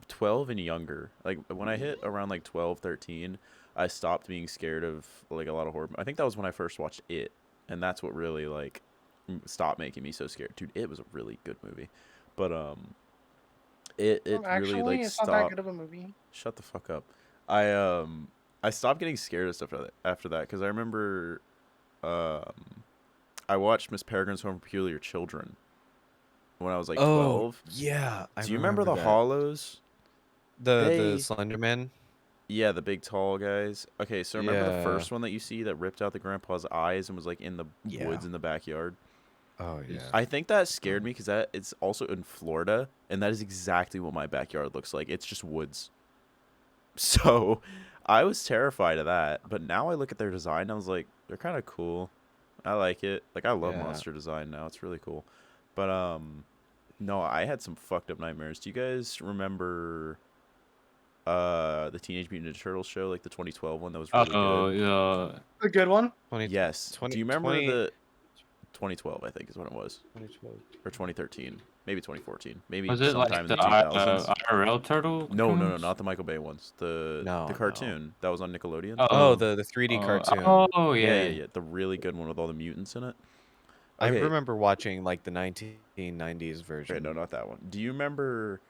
12 and younger. Like when I hit around like 12, 13, I stopped being scared of like a lot of horror. I think that was when I first watched It, and that's what really like stopped making me so scared. Dude, It was a really good movie, but it Actually, really like it's not that stopped. good of a movie. Shut the fuck up. I stopped getting scared of stuff after that because I remember I watched Miss Peregrine's Home for Peculiar Children when I was like Oh 12. yeah, I Do you remember the that. Hollows? The They Slender Man? Yeah, the big tall guys. Okay, so remember the Yeah. first one that you see that ripped out the grandpa's eyes and was like in the Yeah. woods in the backyard? Oh yeah. I think that scared me because that it's also in Florida, and that is exactly what my backyard looks like. It's just woods. So I was terrified of that, but now I look at their design and I was like, they're kind of cool. I like it. Like I love Yeah. monster design now. It's really cool. But no, I had some fucked up nightmares. Do you guys remember the Teenage Mutant Ninja Turtles show, like the 2012 one that was really Oh, good? yeah. A good one. 20, Yes. 20, Do you remember 20 the 2012, I think is when it was, 2012. or 2013, maybe 2014, maybe Was it sometime like in the the 2000s. IRL turtle? No, cartoons? not the Michael Bay ones. The No. cartoon that was on Nickelodeon. Oh, the 3D cartoon. Oh, Yeah, yeah. the really good one with all the mutants in it. I Okay, remember watching like the 1990s okay, version. no, not that one. Do you remember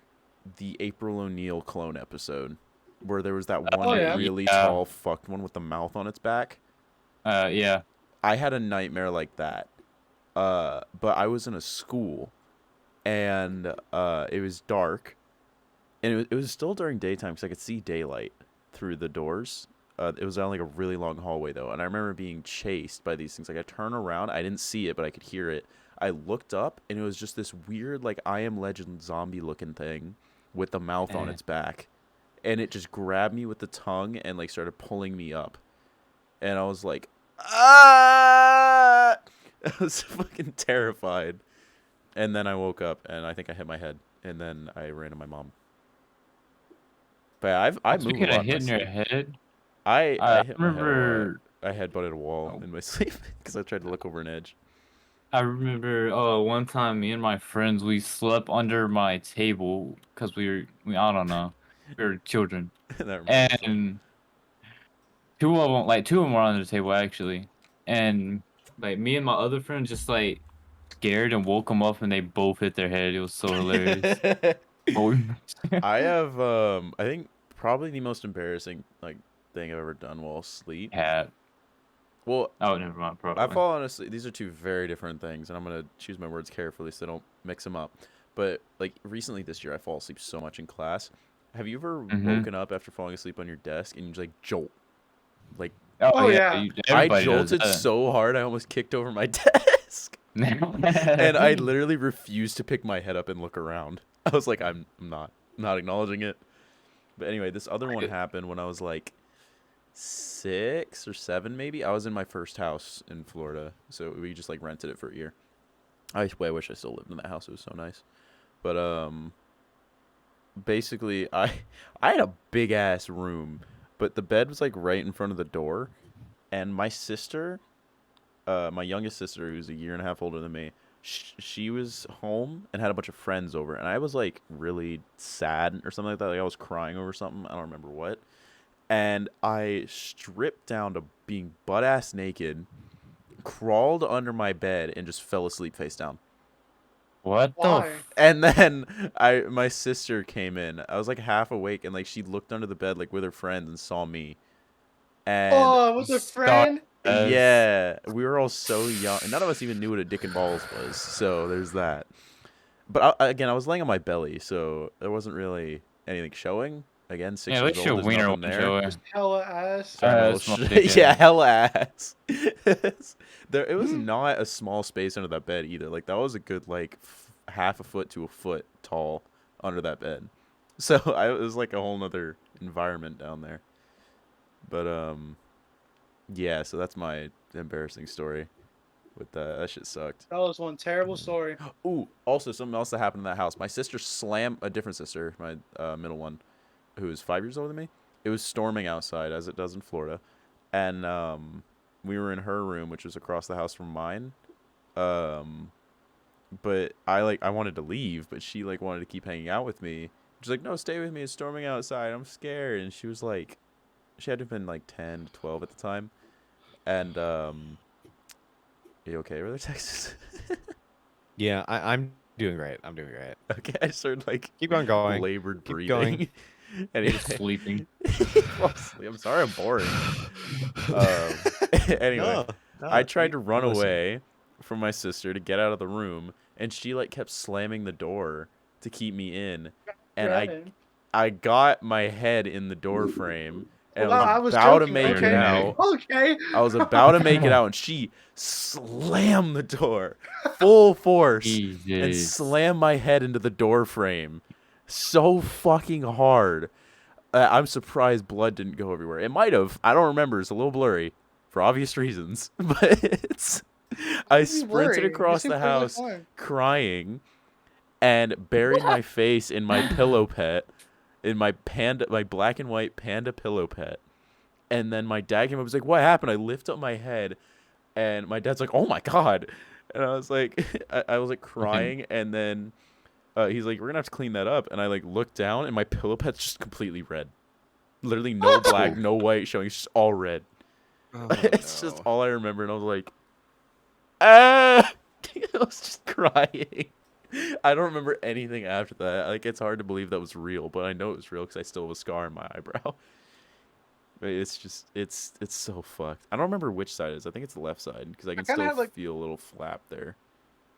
the April O'Neil clone episode where there was that one yeah. really Yeah. tall fucked one with the mouth on its back? Yeah. I had a nightmare like that. But I was in a school, and it was dark, and it was still during daytime because I could see daylight through the doors. It was on like a really long hallway though, and I remember being chased by these things. Like I turned around, I didn't see it, but I could hear it. I looked up, and it was just this weird, like I Am Legend zombie looking thing with the mouth on Eh. its back, and it just grabbed me with the tongue and like started pulling me up, and I was like, ah! I was fucking terrified. And then I woke up and I think I hit my head and then I ran to my mom. But yeah, I move a Speaking lot of in my hitting your sleep. head, I I hit my head a lot. remember. I headbutted a wall Oh. in my sleep because I tried to look over an edge. I remember one time me and my friends we slept under my table because I don't know, we were children, That reminds me of something. and two of them were under the table actually, and like me and my other friend just like scared and woke them up and they both hit their head. It was so hilarious. But I have I think probably the most embarrassing like thing I've ever done while asleep. yeah. Well, Oh, never mind. Probably. I've fallen asleep. These are two very different things, and I'm gonna choose my words carefully so I don't mix them up. But like recently this year, I fall asleep so much in class. Have you ever Mhm. woken up after falling asleep on your desk and you just like jolt? Like Oh, yeah. I Everybody does jolted that. so hard I almost kicked over my desk, and I literally refused to pick my head up and look around. I was like, I'm not acknowledging it. But anyway, this other one happened when I was like 6 or 7 maybe. I was in my first house in Florida, so we just like rented it for a year. I wish I still lived in that house. It was so nice. But basically I had a big ass room, but the bed was like right in front of the door, and my sister, my youngest sister, who's a year and a half older than me, she was home and had a bunch of friends over, and I was like really sad or something like that. Like I was crying over something. I don't remember what. And I stripped down to being butt ass naked, crawled under my bed, and just fell asleep face down. What the? Why? And then my sister came in. I was like half awake, and like she looked under the bed like with her friends and saw me. And Oh, with a friend? yeah, we were all so young, and none of us even knew what a dick and balls was. So there's that. But again, I was laying on my belly, so there wasn't really anything showing. Again, 6 Yeah, at years least your old, there's wiener nothing won't there. show. Just hella ass. Sorry, my little small shit. dick Yeah, ass. hella ass. It was not a small space under that bed either. Like that was a good like half a foot to a foot tall under that bed. So it was like a whole nother environment down there. But yeah. So that's my embarrassing story with that. That shit sucked. That was one terrible story. Ooh, also something else that happened in that house. My sister slammed a different sister, my middle one, who is 5 years older than me. It was storming outside, as it does in Florida, and we were in her room, which was across the house from mine. But I wanted to leave, but she like wanted to keep hanging out with me. She's like, no, stay with me. It's storming outside. I'm scared. And she was like, she had to have been like 10 to 12 at the time. And you okay over there, Texas? Yeah, I'm doing great. I'm doing great. Okay, I started like Keep on going. labored Keep breathing. going. Anyway, Just sleeping. fall asleep. I'm sorry, I'm boring. Anyway, No, I tried to run listen. away from my sister to get out of the room, and she like kept slamming the door to keep me in, and Right. I got my head in the door frame, and Wow, I I was was about to joking. make it Okay. out. Okay. I was about to make it out, and she slammed the door full force and Jesus. slammed my head into the door frame so fucking hard. I'm surprised blood didn't go everywhere. It might have. I don't remember. It's a little blurry for obvious reasons. But I sprinted across the house crying and buried my face in my pillow pet, in my black and white panda pillow pet. And then my dad came up and was like, what happened? I lift up my head and my dad's like, oh my God. And I was like, I was like crying. And then he's like, we're going to have to clean that up. And I like looked down and my pillow pet's just completely red. Literally no black, no white showing. It's just all red. Oh, It's just no. all I remember. And I was like, ah. I was just crying. I don't remember anything after that. Like, it's hard to believe that was real, but I know it was real because I still have a scar on my eyebrow. But it's just, it's so fucked. I don't remember which side it is. I think it's the left side because I can kinda still have, like- feel a little flap there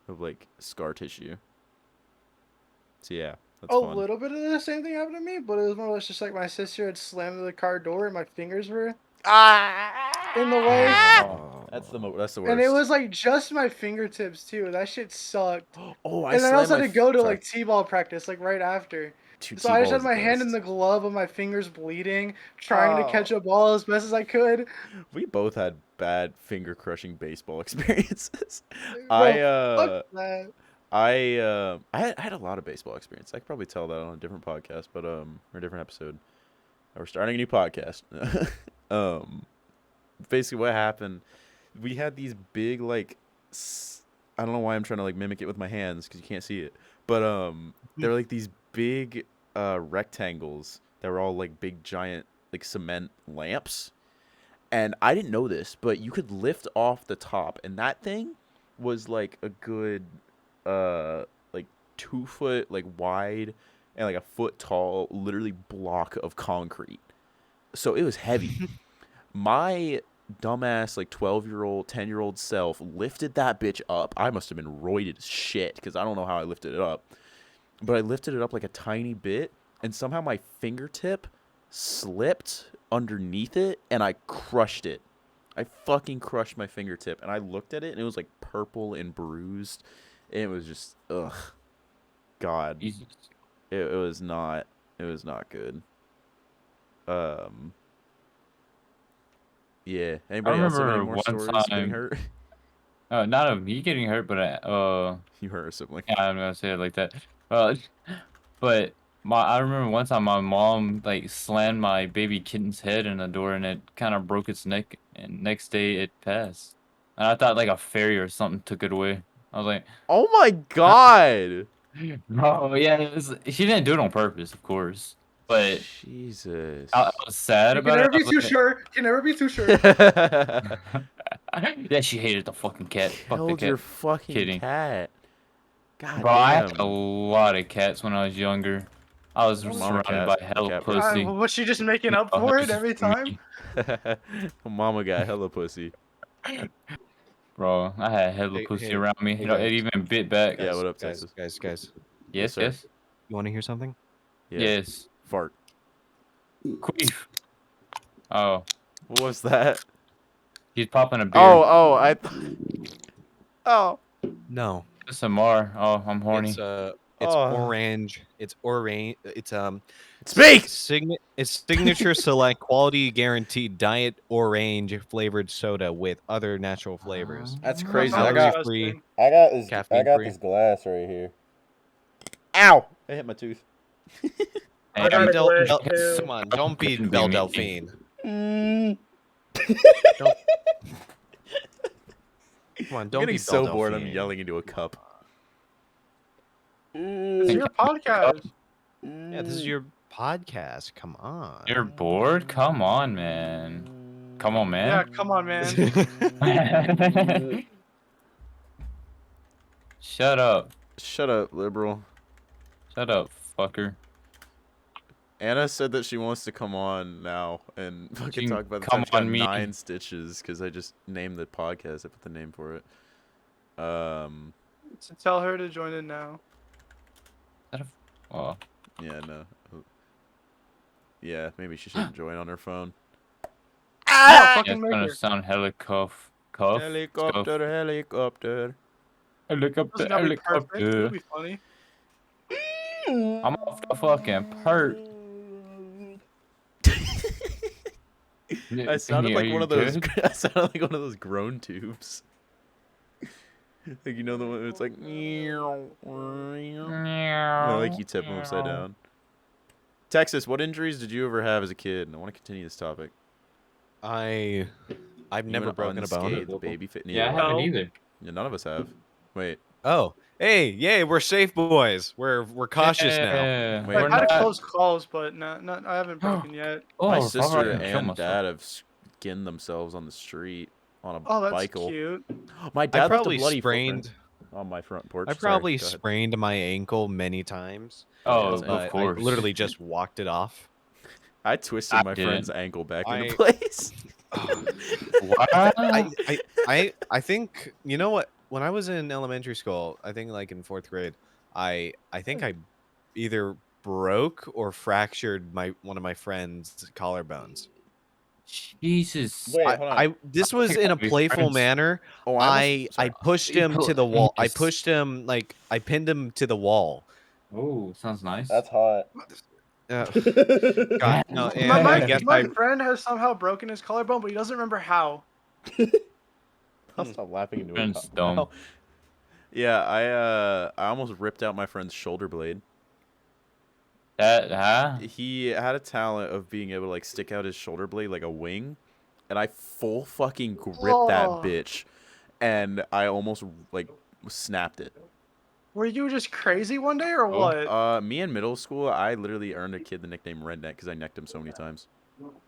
of like scar tissue. So yeah, that's A fun. little bit of the same thing happened to me, but it was more or less just like my sister had slammed the car door and my fingers were in the way. That's the worst. And it was like just my fingertips too. That shit sucked. Oh, I And then I also slammed had to go to sorry. like t-ball practice like right after. Dude, So I just T-ball had is my the hand in best. the glove of my fingers bleeding, trying to catch a ball as best as I could. We both had bad finger crushing baseball experiences. Bro, fuck that. I had a lot of baseball experience. I could probably tell that on a different podcast, but or a different episode. We're starting a new podcast. Basically what happened, we had these big like I don't know why I'm trying to like mimic it with my hands because you can't see it, but they're like these big rectangles that were all like big giant like cement lamps. And I didn't know this, but you could lift off the top, and that thing was like a good like 2 foot like wide and like a foot tall literally block of concrete. So it was heavy. My dumbass like 12-year-old 10-year-old self lifted that bitch up. I must have been roided as shit because I don't know how I lifted it up, but I lifted it up like a tiny bit, and somehow my fingertip slipped underneath it and I crushed it. I fucking crushed my fingertip, and I looked at it and it was like purple and bruised. And it was just ugh. God. Jesus. It was not good. Yeah. Anybody else have any remember more one stories of getting time- hurt? Not of me getting hurt, but You hurt a sibling. yeah, I'm gonna say it like that. But I remember one time my mom like slammed my baby kitten's head in the door and it kind of broke its neck. And next day it passed. And I thought like a fairy or something took it away. I was like, Oh my God. no, yeah, she didn't do it on purpose, of course. But Jesus. I was sad You can about never it. be too sure. Can never be too sure. Yeah, she hated the fucking cat. Fuck the Killed cat. your fucking Kidding. cat. God Bro, I had a damn. lot of cats when I was younger. I was I'm a surrounded cat- by I'm a hella cat person. pussy. Was she just making up No, for this it is every for me. time? Mama got hella pussy. Bro, I had hella Hey, pussy hey, around me. hey, You know, it guys. even bit back. Yeah, what up, guys, Texas? guys? Yes, sir. yes, You want to hear something? Yeah. yes. Fart. Queef. Oh, What was that? he's popping a beer. Oh, oh, oh. No. ASMR. Oh, I'm horny. It's Oh. orange. It's orange. Speak. It's signature select quality guaranteed diet orange flavored soda with other natural flavors. That's That crazy. sounds Calorie free, disgusting. I got this. caffeine free. glass right here. Ow! I hit my tooth. I got a glass too. Come on, don't be Couldn't be Belle me. Delphine. Mm. Don't. Come on, I'm don't getting be so Belle bored. I'm Delphine. yelling into a cup. It's your podcast. Yeah, this is your podcast. Come on. You're bored? Come on, man. Come on, Yeah, man. come on, man. Shut up. Shut up, liberal. Shut up, fucker. Anna said that she wants to come on now and fucking She can talk about the come time she got on me. 9 stitches because I just named the podcast. I put the name for it. So tell her to join in now. Oh, Yeah, no. Yeah, maybe she shouldn't join on her phone. Oh, yeah, fucking it's make gonna her. sound hella cuff. Cuff? Helicopter, helicopter. Helicopter, Doesn't that be perfect? It'll helicopter. be funny. I'm off the fucking perk. I sounded Are like you one of those. good? I sounded like one of those groan tubes. Like you know the one it's like. I like you tip them upside down. Texas, what injuries did you ever have as a kid? And I want to continue this topic. I've You never an broken a bone. unscathed baby fit. Yeah, I Neither have haven't No. either. Yeah, none of us have. Wait, Oh, hey, yay, we're safe boys. We're cautious now. Yeah, Wait. we're I've had not. close calls, but no, I haven't broken yet. Oh, my if I sister can kill and myself. dad have skinned themselves on the street on a Oh, that's bicycle. cute. My I dad left a probably bloody sprained. footprint on my front porch. I Sorry, probably go ahead. sprained my ankle many times, Oh, same. of but I course. literally just walked it off. I twisted I my didn't. friend's ankle back I- into place. What? I think you know what? When I was in elementary school, I think like in 4th grade, I think I either broke or fractured one of my friend's collarbones. Jesus. Wait, hold on. This was in a Be playful friends. manner. Oh, I pushed him to the wall. I Yes. pushed him like I pinned him to the wall. Oh, sounds nice. hot. Uh, God, no, and My, I guess my friend has somehow broken his collarbone, but he doesn't remember how. I'll stop laughing into Friend's it. dumb. Yeah, I almost ripped out my friend's shoulder blade. That, huh? He had a talent of being able to like stick out his shoulder blade like a wing, and I full fucking gripped that Oh. bitch, and I almost like snapped it. Were you just crazy one day or Oh, what? Me in middle school, I literally earned a kid the nickname Redneck because I necked him so many times.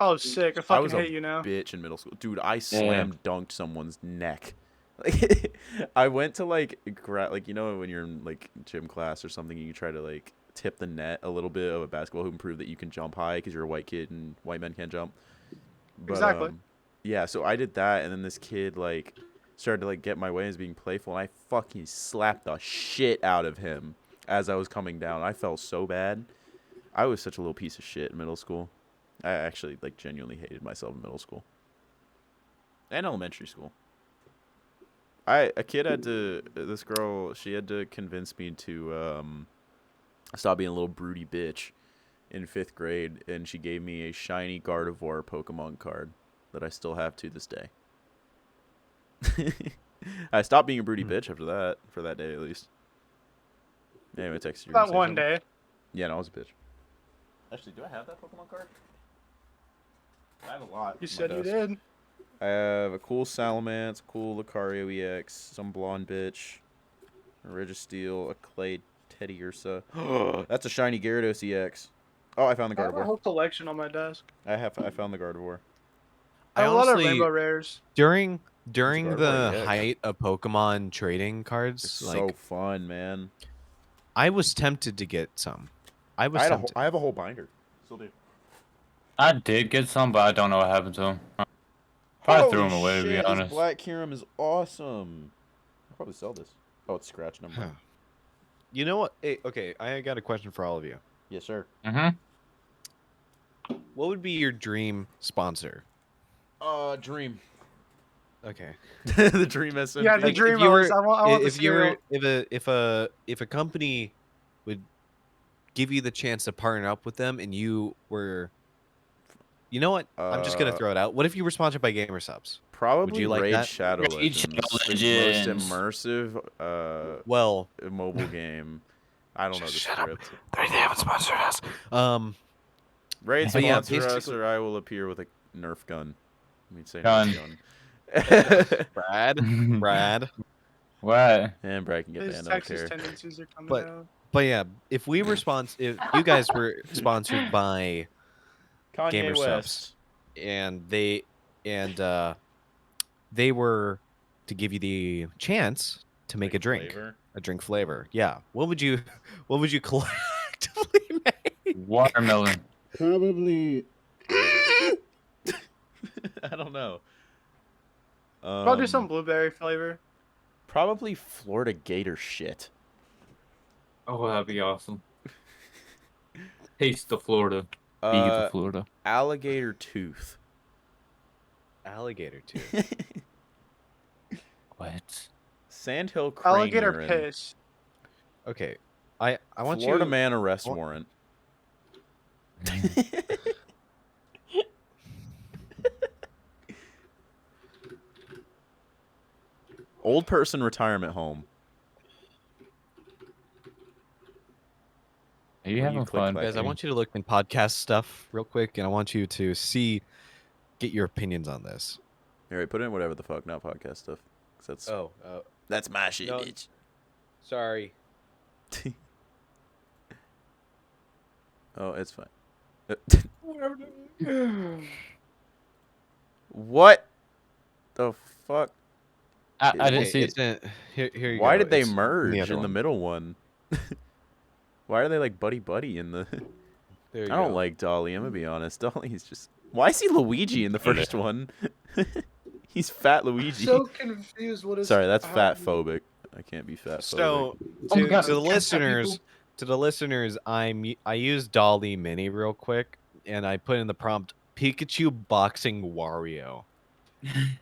Oh, sick. I I fucking was a hate you now. bitch in middle school, dude. I slam dunked someone's neck. I went to like like you know when you're in like gym class or something, you try to like tip the net a little bit of a basketball hoop and prove that you can jump high because you're a white kid and white men can't jump. But, Exactly. Yeah, so I did that, and then this kid like started to like get my way as being playful, and I fucking slapped the shit out of him as I was coming down. I felt so bad. I was such a little piece of shit in middle school. I actually like genuinely hated myself in middle school and elementary school. This girl, she had to convince me to stop being a little broody bitch in 5th grade, and she gave me a shiny Gardevoir Pokemon card that I still have to this day. I stopped being a broody bitch after that, for that day at least. Anyway, text you. That one day. Yeah, no, I was a bitch. Actually, do I have that Pokemon card? I have a lot. You on my said you desk. did. I have a cool Salamence, a cool Lucario EX, some blonde bitch, a Registeel, a clay Teddy Ursa. That's a shiny Gyarados EX. Oh, I found the I have a Gardevoir. whole collection on my desk. I found the Gardevoir. I I have a lot of honestly- rainbow rares. during Gardevoir the EX. height of Pokemon trading cards, It's like so fun, man. I was tempted to get some. I was tempted. I have a whole binder. Still do. I did get some, but I don't know what happened to them. Probably threw Holy them away, to be shit, honest. This Black Kyurem is awesome. I'll probably sell this. Oh, it's scratched. Never mind. You know what? Hey, okay, I got a question for all of you. Yes, sir. Mm-hmm. What would be your dream sponsor? Dream. Okay. The Dream SMP. Yeah, the Like, Dream if you OS. were, I want the if you were, cereal. if a company would give you the chance to partner up with them, and you were, you know what? I'm just gonna throw it out. What if you were sponsored by Gamer Subs? Would Probably you like Raid that? Shadow Raid Shadow Legends. Most Legends. immersive Well, mobile game. I don't know the shut up. script. They haven't sponsored us. Raid But yeah, sponsor us, basically, or I will appear with a Nerf gun. Let me say Gun. Nerf gun. Brad. What? And Brad can get His banned. I don't Texas care. tendencies are coming But out. but yeah, if you guys were sponsored by Gamer Kanye Subs, West. and they were to give you the chance to make a drink, Flavor. a drink flavor. Yeah. What would you collectively make? Watermelon. Probably. I don't know. I'll do some blueberry flavor. Probably Florida Gator shit. Oh, that'd be awesome. Taste the Florida. Be the Florida. Alligator tooth. Alligator tooth. What? Sandhill crane Alligator urine. piss. Okay. I want Florida you. man arrest want- warrant. Old person retirement home. Are you What do you having click fun? like? Guys, I want you to look in podcast stuff real quick, and I want you to get your opinions on this. All right, put in whatever the fuck, not podcast stuff. 'Cause that's my shit, no. bitch. Sorry. Oh, it's fine. What the fuck? I didn't Okay, see it's it. here you Why go. did they It's merge other in the one. middle one? Why are they like buddy in the? There you I don't go. like Dolly. I'm gonna be honest. Dolly's just. Why is he Luigi in the first one? He's fat Luigi. So confused. What is? Sorry, that's fat happening. phobic. I can't be fat phobic. So Oh my to, God, to the we can't stop listeners, I used Dolly Mini real quick, and I put in the prompt Pikachu boxing Wario.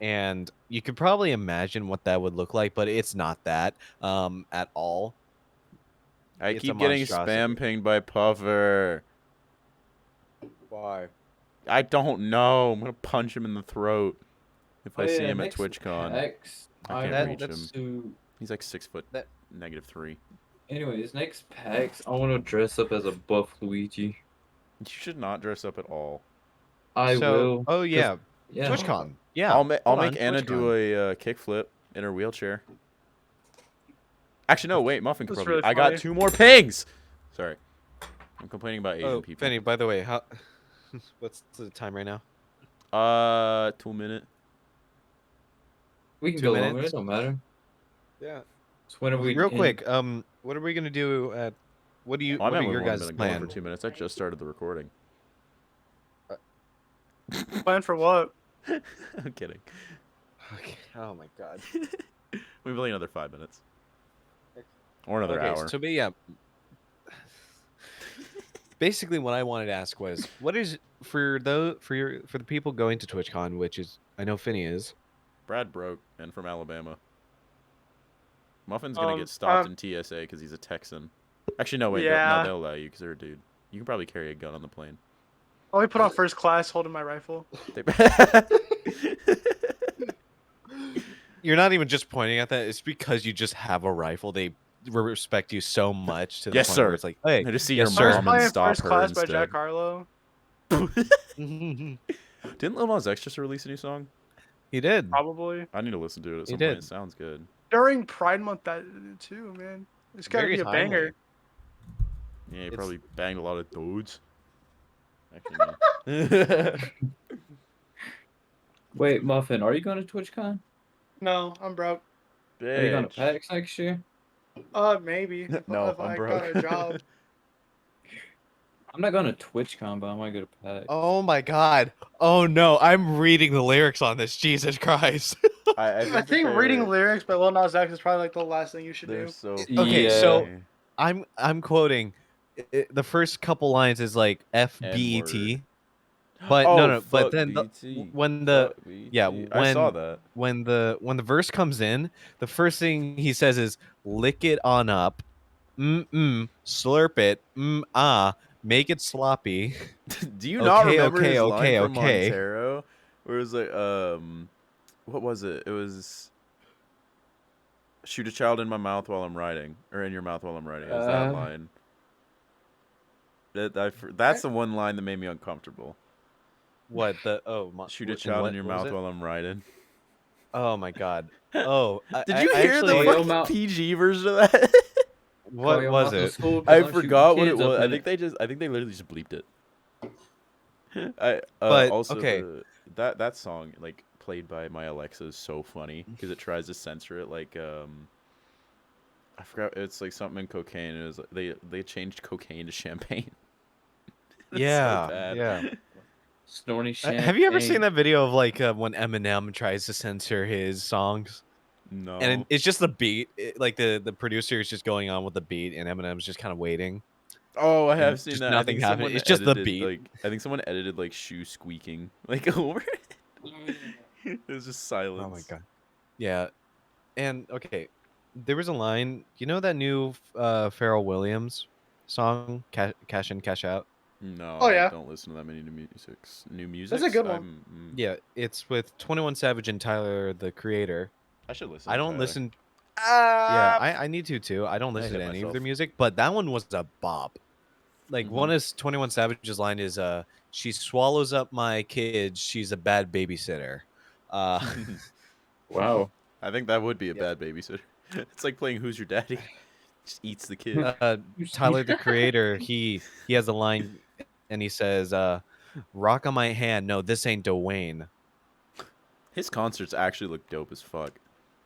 And you could probably imagine what that would look like, but it's not that at all. I It's a keep getting monstrosity. spam pinged by Puffer. Why? I don't know. I'm gonna punch him in the throat if Oh, I see him at TwitchCon. I can't reach that's- him. He's like 6'3". That- Anyways, next packs, I want to dress up as a buff Luigi. You should not dress up at all. I So- will. Oh yeah, Yeah. TwitchCon. Yeah, I'll hold make on, Anna do a kickflip in her wheelchair. Actually, no. Wait, Muffin can That's probably. really I got funny. 2 more pigs. Sorry, I'm complaining about Asian Oh, people. Penny. By the way, how? What's the time right now? 2 minute. We can 2 go longer. minutes? It don't matter. Yeah. So when are we? Real in? quick. What are we gonna do at? What do you? Well, I what are meant we your wouldn't guys' have been going plan? for 2 minutes. I just started the recording. Plan for what? I'm kidding. Okay. Oh my god. We've only another 5 minutes. Or another hour. So, but yeah. Basically, what I wanted to ask was, what is for the people going to TwitchCon, which is I know Finny is. Brad broke and from Alabama. Muffin's gonna get stopped in TSA because he's a Texan. Actually, no, wait, Yeah. no, they'll allow you because they're a dude. You can probably carry a gun on the plane. I'll be put on first class holding my rifle. You're not even just pointing at that; it's because you just have a rifle. They respect you so much to the Yes, point sir. where it's like, hey, I just see yes, your I was sir. mom and playing stop first her class by instead. Jack Harlow. Didn't Lil Nas X just release a new song? He did. Probably I need to listen to it at He some point. did. It sounds good. during Pride Month that too, man. It's gotta Very be a timely. banger. Yeah, he It's- probably banged a lot of dudes. Actually, no. Wait, Muffin, are you going to TwitchCon? No, I'm broke. Are you going to Bitch. PAX next year? Maybe. No, if I'm I broke. got a job. I'm not going to TwitchCon, but I might go to PAX. Oh my god. Oh no, I'm reading the lyrics on this. Jesus Christ. I think reading lyrics by Lil Nas X is probably like the last thing you should They're do. so. Okay, Yeah. so I'm quoting. The first couple lines is like FBET. N-word. But Oh, no, but fuck then BT. when the Fuck BT. yeah I saw when that. when the verse comes in, the first thing he says is lick it on up, slurp it, make it sloppy. Do you not Okay, remember okay, his line okay, from okay. Montero? Where it was like, what was it? It was shoot a child in my mouth while I'm riding, or in your mouth while I'm riding. It was that line. That's the one line that made me uncomfortable. What the Shoot a and child in your what was mouth it? while I'm riding. Oh my god. Oh, Did I you hear the actually Yo, fucking Mal- PG version of that? Call what your was mouth to it? school 'cause I I'm shooting forgot what it kids up was. in it. I think they literally just bleeped it. I But also okay, that song like played by my Alexa is so funny because it tries to censor it like I forgot it's like something in cocaine. It was they changed cocaine to champagne. It's so yeah, bad. yeah. Snorty Have you ever seen champagne. that video of like when Eminem tries to censor his songs? And No. it's just the beat. Like the producer is just going on with the beat, and Eminem's just kind of waiting, Oh, I and have seen just that. I nothing think happening. someone It's just the edited beat. like shoe squeaking like over it. It was just Oh my silence. god. Yeah, and okay, there was a line. You know that new Pharrell Williams song, Cash In, Cash Out? No, Oh I yeah, don't listen to that many new musics. New that's a musics? good one. Yeah, it's with 21 Savage and Tyler, the Creator. I should listen I to don't Tyler. listen. Yeah, Ah! I need to too. I don't I listen hit to any of their myself. music, but that one was a bop. Like Mm-hmm. one is 21 Savage's line is she swallows up my kids, she's a bad babysitter. Uh Wow. I think that would be a yeah. bad babysitter. It's like playing Who's Your Daddy? Just eats the kid. Tyler the Creator, he has a line and he says rock on my hand. No, this ain't Dwayne. His concerts actually look dope as fuck.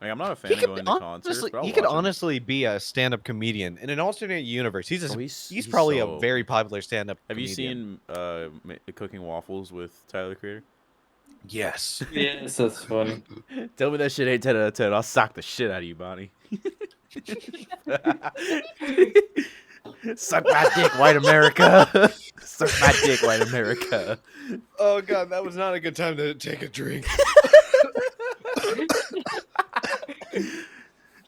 Like I'm not a fan of going to concerts, but I'll He could watch them. honestly be a stand-up comedian in an alternate universe. Oh, He's probably a so very open. popular stand-up Have you comedian. seen Cooking Waffles with Tyler the Creator? Yes. Yes, that's funny. Tell me that shit ain't 10 out of 10. I'll sock the shit out of you, Bonnie. Suck my dick, white America. Suck my dick, white America. Oh god, that was not a good time to take a drink.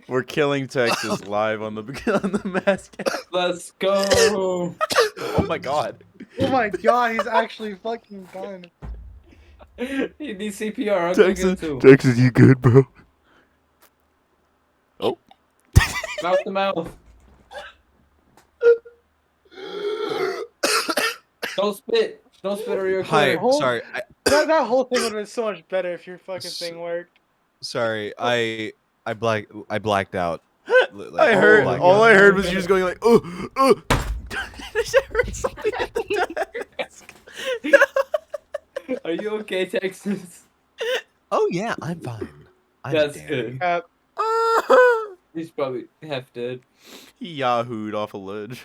We're killing Texas live on the on the mask. Let's go. Oh my god. Oh my god, he's actually fucking done. He needs CPR. I'll go get him too. Texas, you good, bro? Oh. Mouth to mouth. Don't spit. Don't spit or you're Hi, clear. Hold- sorry. That whole thing would have been so much better if your fucking thing worked. Sorry, I blacked out. I heard blacked all out. I heard was you just going like, I just heard something at the desk. Are you okay, Texas? Oh yeah, I'm fine. I'm That's dandy. good. He's probably half dead. He yahooed off a ledge.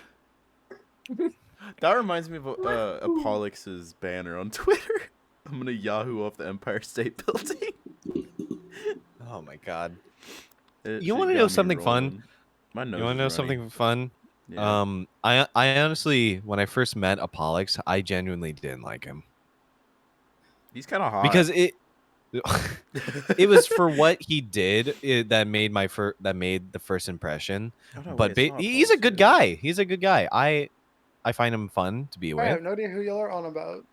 That reminds me of Apollix's banner on Twitter. I'm gonna yahoo off the Empire State Building. Oh my god. It You shit wanna got know me something fun? rolling. My nose You want to know is runny. something fun? Yeah. I honestly, when I first met Apollix, I genuinely didn't like him He's kind of hot. because it was for what he did that made that made the first impression. Oh, no, But wait, it's not he's a Apollix, good is it? guy. He's a good guy. I find him fun to be I with. have no idea who y'all are on about.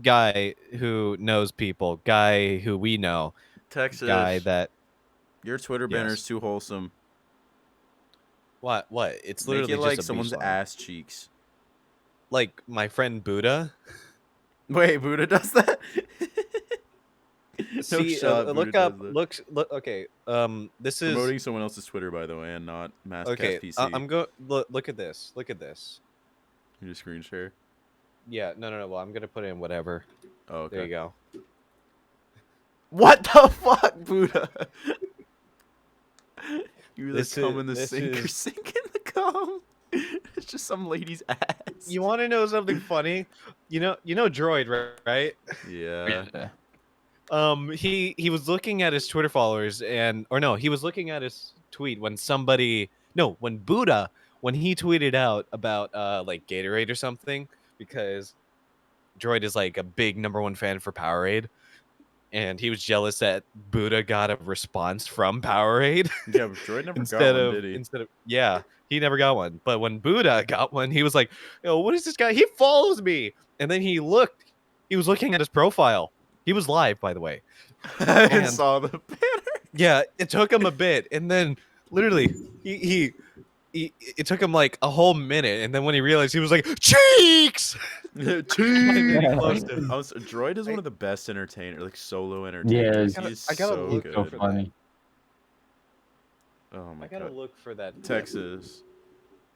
Guy who knows people, guy who we know, Texas. guy that Your Twitter banner Yes. is too wholesome. what it's Make literally it like just a someone's beach line. ass cheeks. Like my friend Buddha. Wait, Buddha does that? See, shot, look Buddha up, does that. look. Okay, this is Promoting someone else's Twitter, by the way, and not Masscast okay. PC. I'm go. Look at this. Look at this. You just screen share. Yeah, no. Well, I'm gonna put in whatever. Oh, okay. There you go. What the fuck, Buddha? You either This come is- in the this sink or is- sink in the cum. It's just some lady's ass. You want to know something funny? You know, Droid, right? Yeah. He was looking at his Twitter followers he was looking at his tweet when Buddha when he tweeted out about like Gatorade or something because Droid is like a big #1 fan for Powerade, and he was jealous that Buddha got a response from Powerade Yeah, but Droid never got one, did he? instead of yeah, he never got one. But when Buddha got one, he was like, "Yo, what is this guy? He follows me." And then he looked. He was looking at his profile. He was live, by the way. I And- saw the banner. Yeah, it took him a bit, and then literally it took him like a whole minute, and then when he realized, he was like, "Cheeks!" Droid is one of the best entertainers, like solo entertainers. Yeah, He's I gotta so look good. so for funny. Oh my I gotta god. look for that. Texas,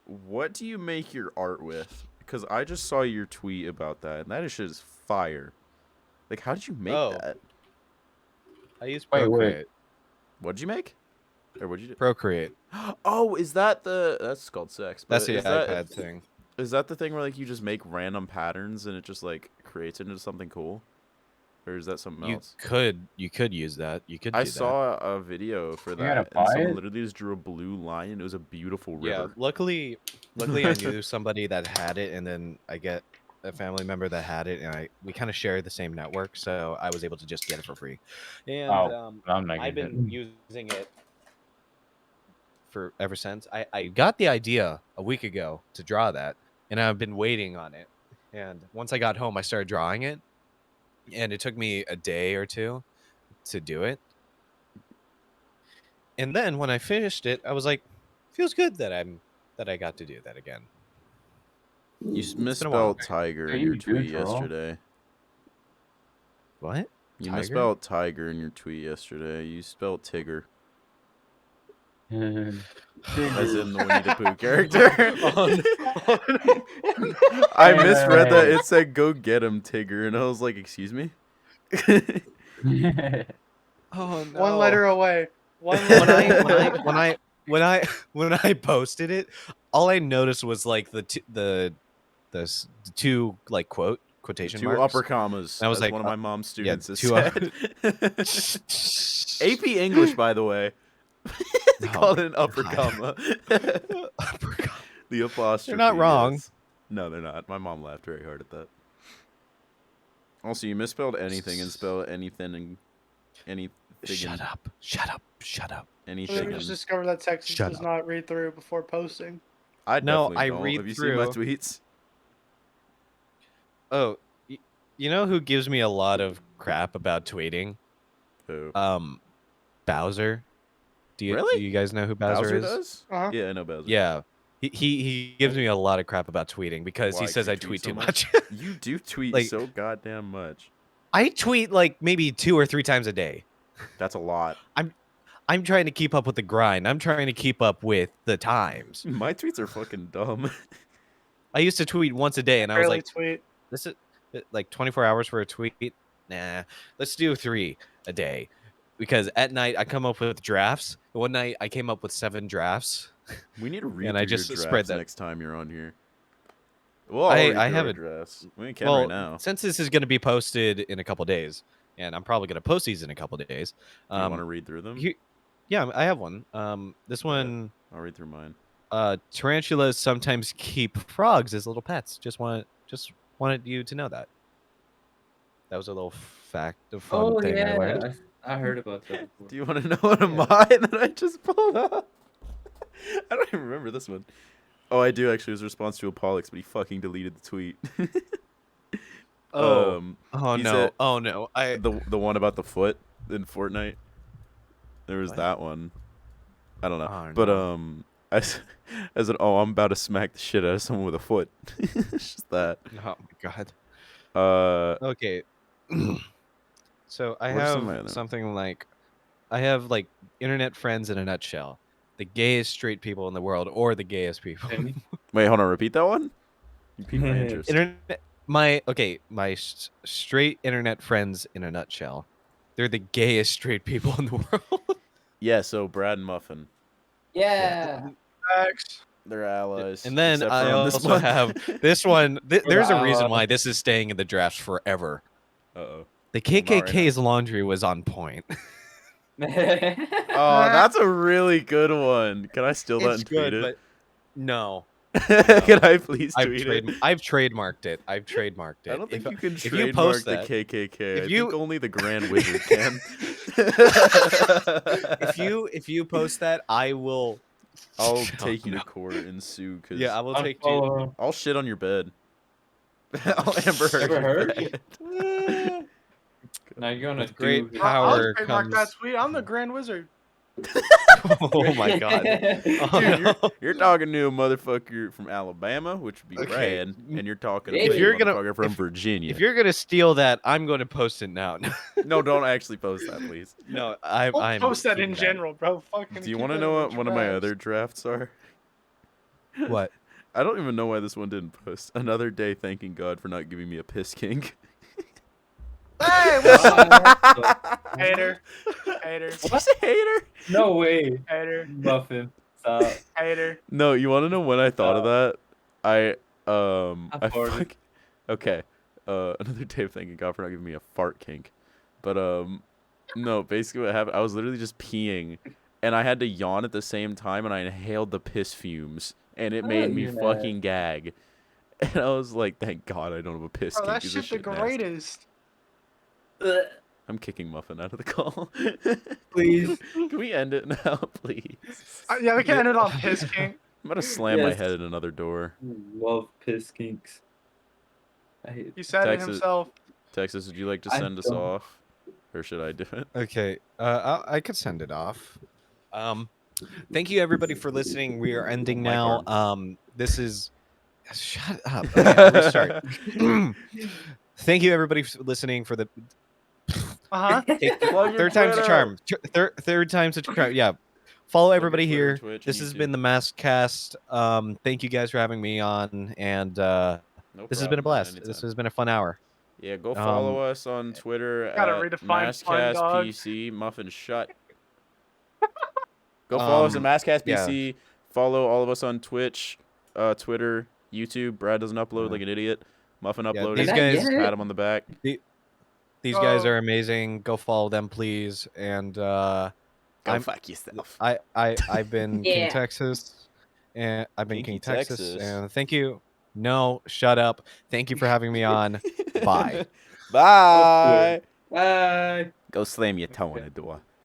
what do you make your art with? Because I just saw your tweet about that, and that is just fire. Like, how did you make Oh. that? I use Wait, wait. Procreate. What did you make? Or what'd you do? Procreate. Oh, is that that's called sex? But That's the is that, iPad thing. Is that the thing where like you just make random patterns and it just like creates it into something cool? Or is that something else? You could use that. You could. I do saw a video for You gotta that, and buy someone it? literally just drew a blue line, and it was a beautiful that. Yeah. river. Luckily, I knew somebody that had it, and then I get a family member that had it, and we kind of share the same network, so I was able to just get it for free. And I'm not I've gonna been using it for ever since. I got the idea a week ago to draw that, and I've been waiting on it. And once I got home, I started drawing it, and it took me a day or two to do it. And then when I finished it, I was like, feels good that I got to do that again. You been a while. misspelled tiger So in you your do tweet draw? yesterday. What? You Tiger? misspelled tiger in your tweet yesterday. You spelled Tigger, as in the Winnie the Pooh character. I misread that. It said "Go get him, Tigger," and I was like, "Excuse me." Oh no! One letter away. One when letter. when I posted it, all I noticed was like the two like quotation Two marks. upper commas. I was as like, one of my mom's yeah, students has two said. AP English, by the way. They Oh call my it an upper God. comma. Upper comma. The apostrophe. They're not wrong. yes. No, they're not. My mom laughed very hard at that. Also, you misspelled anything and spelled anything and anything. Shut up! Shut up! Shut up! Anything. We just and- discovered that Texas Shut does up. not read through before posting. I No, definitely I don't. read Have you seen my through. tweets? Oh, you know who gives me a lot of crap about tweeting? Who? Bowser. Do Really? you guys know who Bowser is? does? Uh-huh. Yeah, I know Bowser. Yeah. He gives me a lot of crap about tweeting because Why? he 'Cause says you I tweet tweet so too much? much. You do tweet Like- so goddamn much. I tweet like maybe 2 or 3 times a day. That's a lot. I'm trying to keep up with the grind. I'm trying to keep up with the times. My tweets are fucking dumb. I used to tweet once a day, and I was Barely like, tweet. "This is like 24 hours for a tweet. Nah, let's do 3 a day." Because at night I come up with drafts. One night I came up with 7 drafts. We need to read And through I just your spread drafts that. next time you're on here. Well, I have a- drafts. We can Well, right now. since this is going to be posted in a couple days, and I'm probably going to post these in a couple days. Do you want to read through them? Yeah, I have one. This Go ahead. one, I'll read through mine. tarantulas sometimes keep frogs as little pets. Just wanted you to know that. That was a little fact, a fun thing I learned. I heard about that. Do you want to know what of mine that I just pulled up? I don't even remember this one. Oh, I do actually. It was a response to Apollux, but he fucking deleted the tweet. Oh he no! said- Oh no! the one about the foot in Fortnite. There was What? that one. I don't know, Oh, but no. I said, "Oh, I'm about to smack the shit out of someone with a foot." It's just that. Oh my god. Okay. Okay. So I What are some of my have other- something like, I have like internet friends in a nutshell. The gayest straight people in the world, or the gayest people. Wait, hold on. Repeat that one. You piqued my interest. Internet. My straight internet friends in a nutshell. They're the gayest straight people in the world. Yeah. So Brad and Muffin, Yeah. Facts. they're allies. And then except for I on this also one. have this one. There's a reason ally. why this is staying in the drafts forever. Uh-oh. The Well, not right now. KKK's laundry was on point. Oh, that's a really good one. Can I steal that It's and tweet good, it? but no. Can I please I've tweet it? I've trademarked it. I've trademarked it. I don't think you can if you trademark post the that, KKK. if I you- think only the Grand Wizard can. if you post that, I will. I'll Oh, take you no. to court and sue. Cause Yeah, I will take you. Unfollow. I'll shit on your bed. I'll Amber Heard Amber your Heard? bed. Now you're gonna With great do. I'll power trademark that comes. tweet. I'm the Grand Wizard. Oh my god. Oh, Dude, no. you're talking to a motherfucker from Alabama, which would be Okay. Brad, and you're talking If to a you're motherfucker from Virginia. If you're gonna steal that, I'm going to post it now. No, don't actually post that, please. No, I'll I'm post that in keeping general, bro. Fucking. Do you want want to know what one of my other drafts are? What? I don't even know why this one didn't post. Another day thanking God for not giving me a piss king. Hey, what's up, hater? Hater. What's a hater? No way, Hater. Muffin. Stop. Hater. No, you want to know when I thought of that? I I farted. fuck. Okay. Another day of thanking God for not giving me a fart kink. But no, basically what happened, I was literally just peeing and I had to yawn at the same time and I inhaled the piss fumes and it Oh, made me you're mad. fucking gag. And I was like, thank God I don't have a piss Bro, kink. that 'cause shit this the shit nasty. greatest. I'm kicking Muffin out of the call. Please. Can we end it now, please? Yeah, we can end it on piss king. I'm gonna slam my Yes. head in another door. Love piss kinks. I hate. He said Texas- it himself. Texas, would you like to I send us don't. off? Or should I do it? Okay, I could send it off. Thank you everybody for listening. We are ending My now. card. This is. Shut up. Okay, I'll restart. Thank you everybody for listening for the Uh huh. third time's a charm. Third time's a charm. Yeah. Follow everybody Twitter, here. Twitch, This and has YouTube. been the Mask Cast. Thank you guys for having me on, and No this has been a problem, man, blast. This anytime. has been a fun hour. Yeah, go follow Um, us on Twitter Gotta at redefine fun, dog. MassCastPC. Muffin, shut. Go follow us at MassCastPC. Follow all of us on Twitch, Twitter, YouTube. Brad doesn't upload like an idiot. Muffin uploaded. these Not guys- yet. Pat him on the back. These guys Oh. are amazing. Go follow them, please. And Go I'm- fuck yourself. I've been Yeah. KingTexas, and I've been KingTexas. KingTexas, and thank you. No, shut up. Thank you for having me on. Bye. Bye. Bye. Go slam your toe in the door.